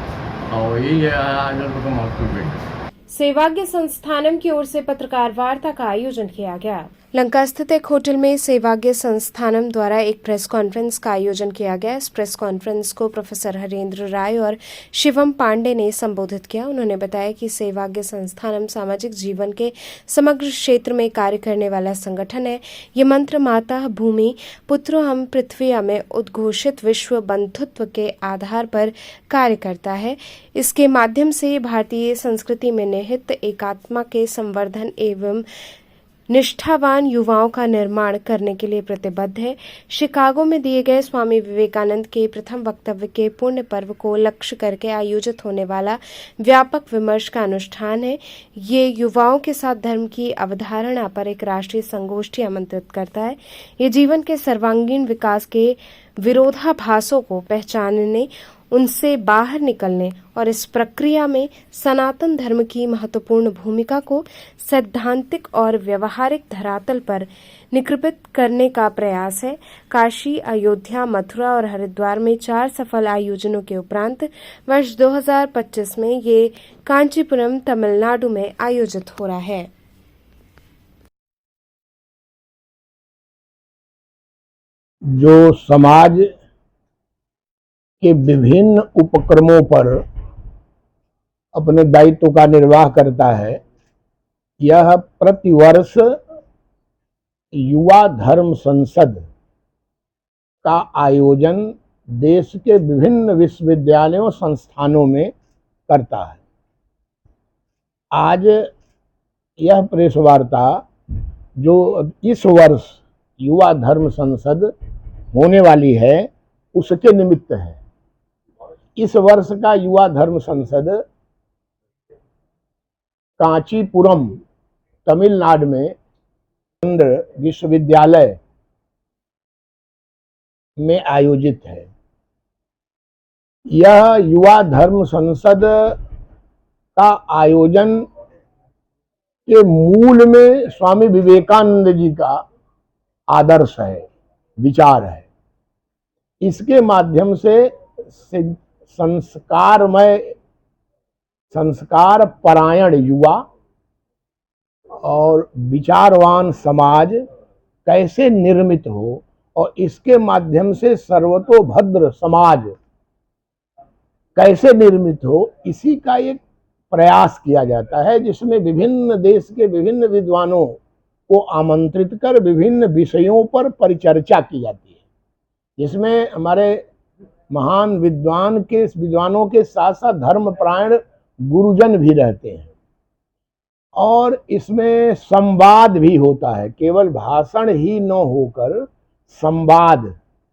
Speaker 14: और यही है आज हम लोग का महत्वपूर्ण बैठक।
Speaker 1: सेवाग्य संस्थानम की ओर से पत्रकार वार्ता का आयोजन किया गया। लंका स्थित एक होटल में सेवाग्य संस्थानम द्वारा एक प्रेस कॉन्फ्रेंस का आयोजन किया गया। इस प्रेस कॉन्फ्रेंस को प्रोफेसर हरेंद्र राय और शिवम पांडे ने संबोधित किया। उन्होंने बताया कि सेवाग्य संस्थानम सामाजिक जीवन के समग्र क्षेत्र में कार्य करने वाला संगठन है। ये मंत्र माता भूमि पुत्रो हम पृथ्वी में उद्घोषित विश्व बंधुत्व के आधार पर कार्य करता है। इसके माध्यम से भारतीय संस्कृति में निहित एकात्मा के संवर्धन एवं निष्ठावान युवाओं का निर्माण करने के लिए प्रतिबद्ध है। शिकागो में दिए गए स्वामी विवेकानंद के प्रथम वक्तव्य के पुण्य पर्व को लक्ष्य करके आयोजित होने वाला व्यापक विमर्श का अनुष्ठान है। ये युवाओं के साथ धर्म की अवधारणा पर एक राष्ट्रीय संगोष्ठी आमंत्रित करता है। ये जीवन के सर्वांगीण विकास के विरोधाभासों को पहचानने, उनसे बाहर निकलने और इस प्रक्रिया में सनातन धर्म की महत्वपूर्ण भूमिका को सैद्धांतिक और व्यवहारिक धरातल पर निरूपित करने का प्रयास है। काशी, अयोध्या, मथुरा और हरिद्वार में 4 सफल आयोजनों के उपरांत वर्ष 2025 में ये कांचीपुरम तमिलनाडु में आयोजित हो रहा है।
Speaker 15: जो समाज के विभिन्न उपक्रमों पर अपने दायित्व का निर्वाह करता है, यह प्रतिवर्ष युवा धर्म संसद का आयोजन देश के विभिन्न विश्वविद्यालयों संस्थानों में करता है। आज यह प्रेस वार्ता जो इस वर्ष युवा धर्म संसद होने वाली है उसके निमित्त है। इस वर्ष का युवा धर्म संसद कांचीपुरम तमिलनाडु में आंध्र विश्वविद्यालय में आयोजित है। यह युवा धर्म संसद का आयोजन के मूल में स्वामी विवेकानंद जी का आदर्श है, विचार है। इसके माध्यम से संस्कार परायण युवा और विचारवान समाज कैसे निर्मित हो और इसके माध्यम से सर्वतोभद्र समाज कैसे निर्मित हो, इसी का एक प्रयास किया जाता है, जिसमें विभिन्न देश के विभिन्न विद्वानों को आमंत्रित कर विभिन्न विषयों पर परिचर्चा की जाती है, जिसमें हमारे महान विद्वानों के साथ साथ धर्मपरायण गुरुजन भी रहते हैं और इसमें संवाद भी होता है। केवल भाषण ही न होकर संवाद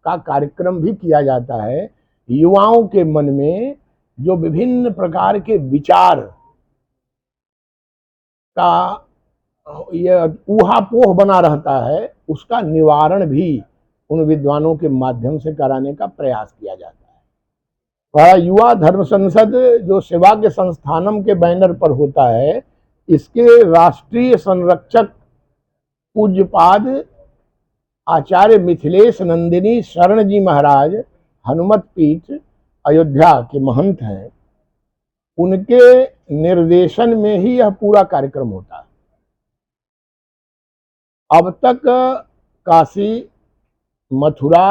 Speaker 15: का कार्यक्रम भी किया जाता है। युवाओं के मन में जो विभिन्न प्रकार के विचार का यह ऊहापोह बना रहता है, उसका निवारण भी उन विद्वानों के माध्यम से कराने का प्रयास किया जाता है। युवा धर्म संसद जो सेवा के संस्थानम के बैनर पर होता है, इसके राष्ट्रीय संरक्षक पूज्यपाद आचार्य मिथिलेश नंदिनी शरण जी महाराज हनुमत पीठ अयोध्या के महंत हैं। उनके निर्देशन में ही यह पूरा कार्यक्रम होता है। अब तक काशी, मथुरा,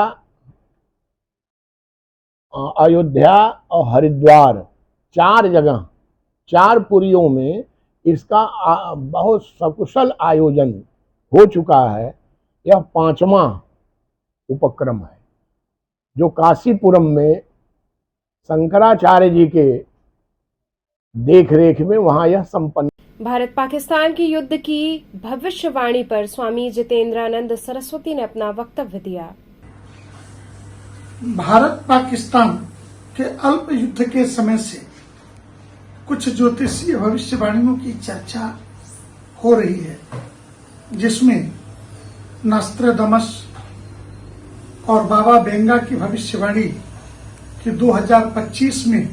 Speaker 15: अयोध्या और हरिद्वार 4 जगह 4 पुरियों में इसका बहुत सकुशल आयोजन हो चुका है। यह 5वां उपक्रम है जो काशीपुरम में शंकराचार्य जी के देखरेख में वहां यह संपन्न।
Speaker 1: भारत पाकिस्तान के युद्ध की भविष्यवाणी पर स्वामी जितेंद्रानंद सरस्वती ने अपना वक्तव्य दिया।
Speaker 16: भारत पाकिस्तान के अल्प युद्ध के समय से कुछ ज्योतिषीय भविष्यवाणियों की चर्चा हो रही है, जिसमें नस्त्रदमस और बाबा बेंगा की भविष्यवाणी कि 2025 में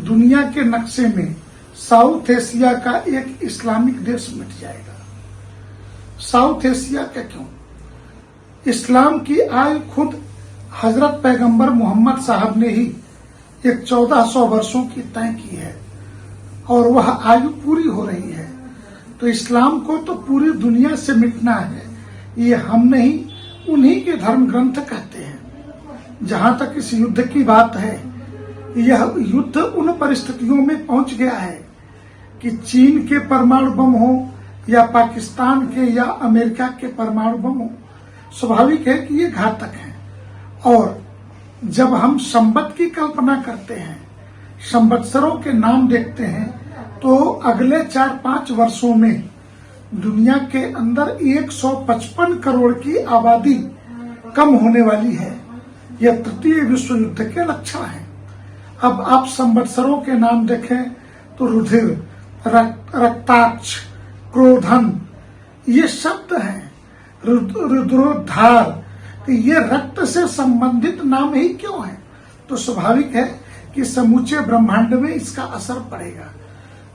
Speaker 16: दुनिया के नक्शे में साउथ एशिया का एक इस्लामिक देश मिट जाएगा। साउथ एशिया का क्यों? इस्लाम की आयु खुद हजरत पैगंबर मोहम्मद साहब ने ही एक 1400 वर्षों की तय की है और वह आयु पूरी हो रही है। तो इस्लाम को तो पूरी दुनिया से मिटना है, ये हम नहीं उन्हीं के धर्म ग्रंथ कहते हैं। जहां तक इस युद्ध की बात है, यह युद्ध उन परिस्थितियों में पहुंच गया है कि चीन के परमाणु बम हो या पाकिस्तान के या अमेरिका के परमाणु बम हो, स्वाभाविक है कि ये घातक है। और जब हम संवत की कल्पना करते हैं, संवत्सरों के नाम देखते हैं, तो अगले 4-5 वर्षों में दुनिया के अंदर 155 करोड़ की आबादी कम होने वाली है। यह तृतीय विश्व युद्ध के लक्षण है। अब आप संवत्सरों के नाम देखें तो रुधिर, रक्ताक्ष, क्रोधन, ये शब्द हैं। रुद्रोद्धार, ये रक्त से संबंधित नाम ही क्यों है? तो स्वाभाविक है कि समूचे ब्रह्मांड में इसका असर पड़ेगा।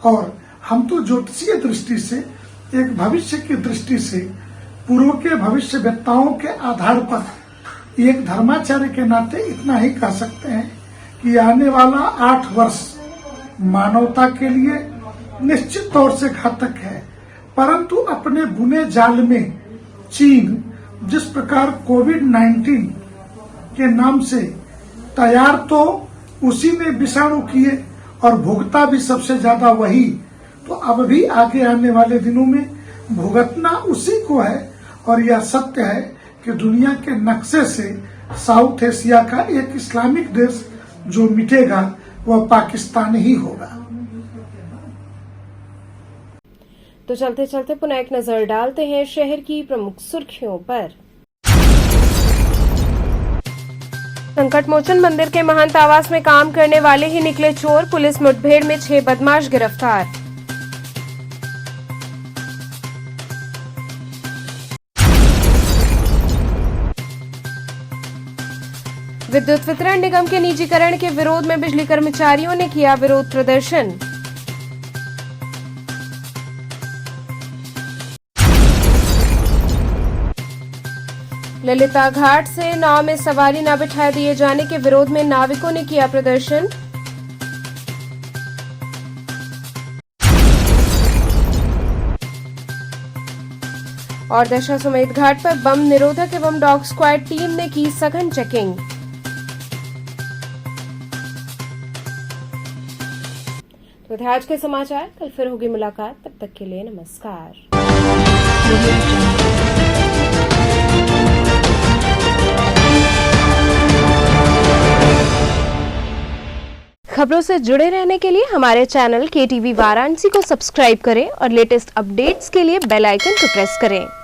Speaker 16: और हम तो ज्योतिषीय दृष्टि से, एक भविष्य की दृष्टि से, पूर्व के भविष्यवेत्ताओं के आधार पर एक धर्माचार्य के नाते इतना ही कह सकते हैं कि आने वाला 8 वर्ष मानवता के लिए निश्चित तौर से घातक है। परंतु अपने बुने जाल में चीन जिस प्रकार कोविड-19 के नाम से तैयार तो उसी ने विषाणु किए और भुगता भी सबसे ज्यादा वही, तो अब भी आगे आने वाले दिनों में भुगतना उसी को है। और यह सत्य है कि दुनिया के नक्शे से साउथ एशिया का एक इस्लामिक देश जो मिटेगा वह पाकिस्तान ही होगा।
Speaker 1: तो चलते चलते पुनः एक नजर डालते हैं शहर की प्रमुख सुर्खियों पर। संकटमोचन मंदिर के महंत आवास में काम करने वाले ही निकले चोर, पुलिस मुठभेड़ में 6 बदमाश गिरफ्तार। विद्युत वितरण निगम के निजीकरण के विरोध में बिजली कर्मचारियों ने किया विरोध प्रदर्शन। ललिता घाट से नाव में सवारी न बिठा दिए जाने के विरोध में नाविकों ने किया प्रदर्शन। और दशाश्वमेध घाट पर बम निरोधक एवं डॉग स्क्वाड टीम ने की सघन चेकिंग। तो थे आज के समाचार, कल फिर होगी मुलाकात, तब तक के लिए नमस्कार। खबरों से जुड़े रहने के लिए हमारे चैनल KTV वाराणसी को सब्सक्राइब करें और लेटेस्ट अपडेट्स के लिए बेल आइकन को प्रेस करें।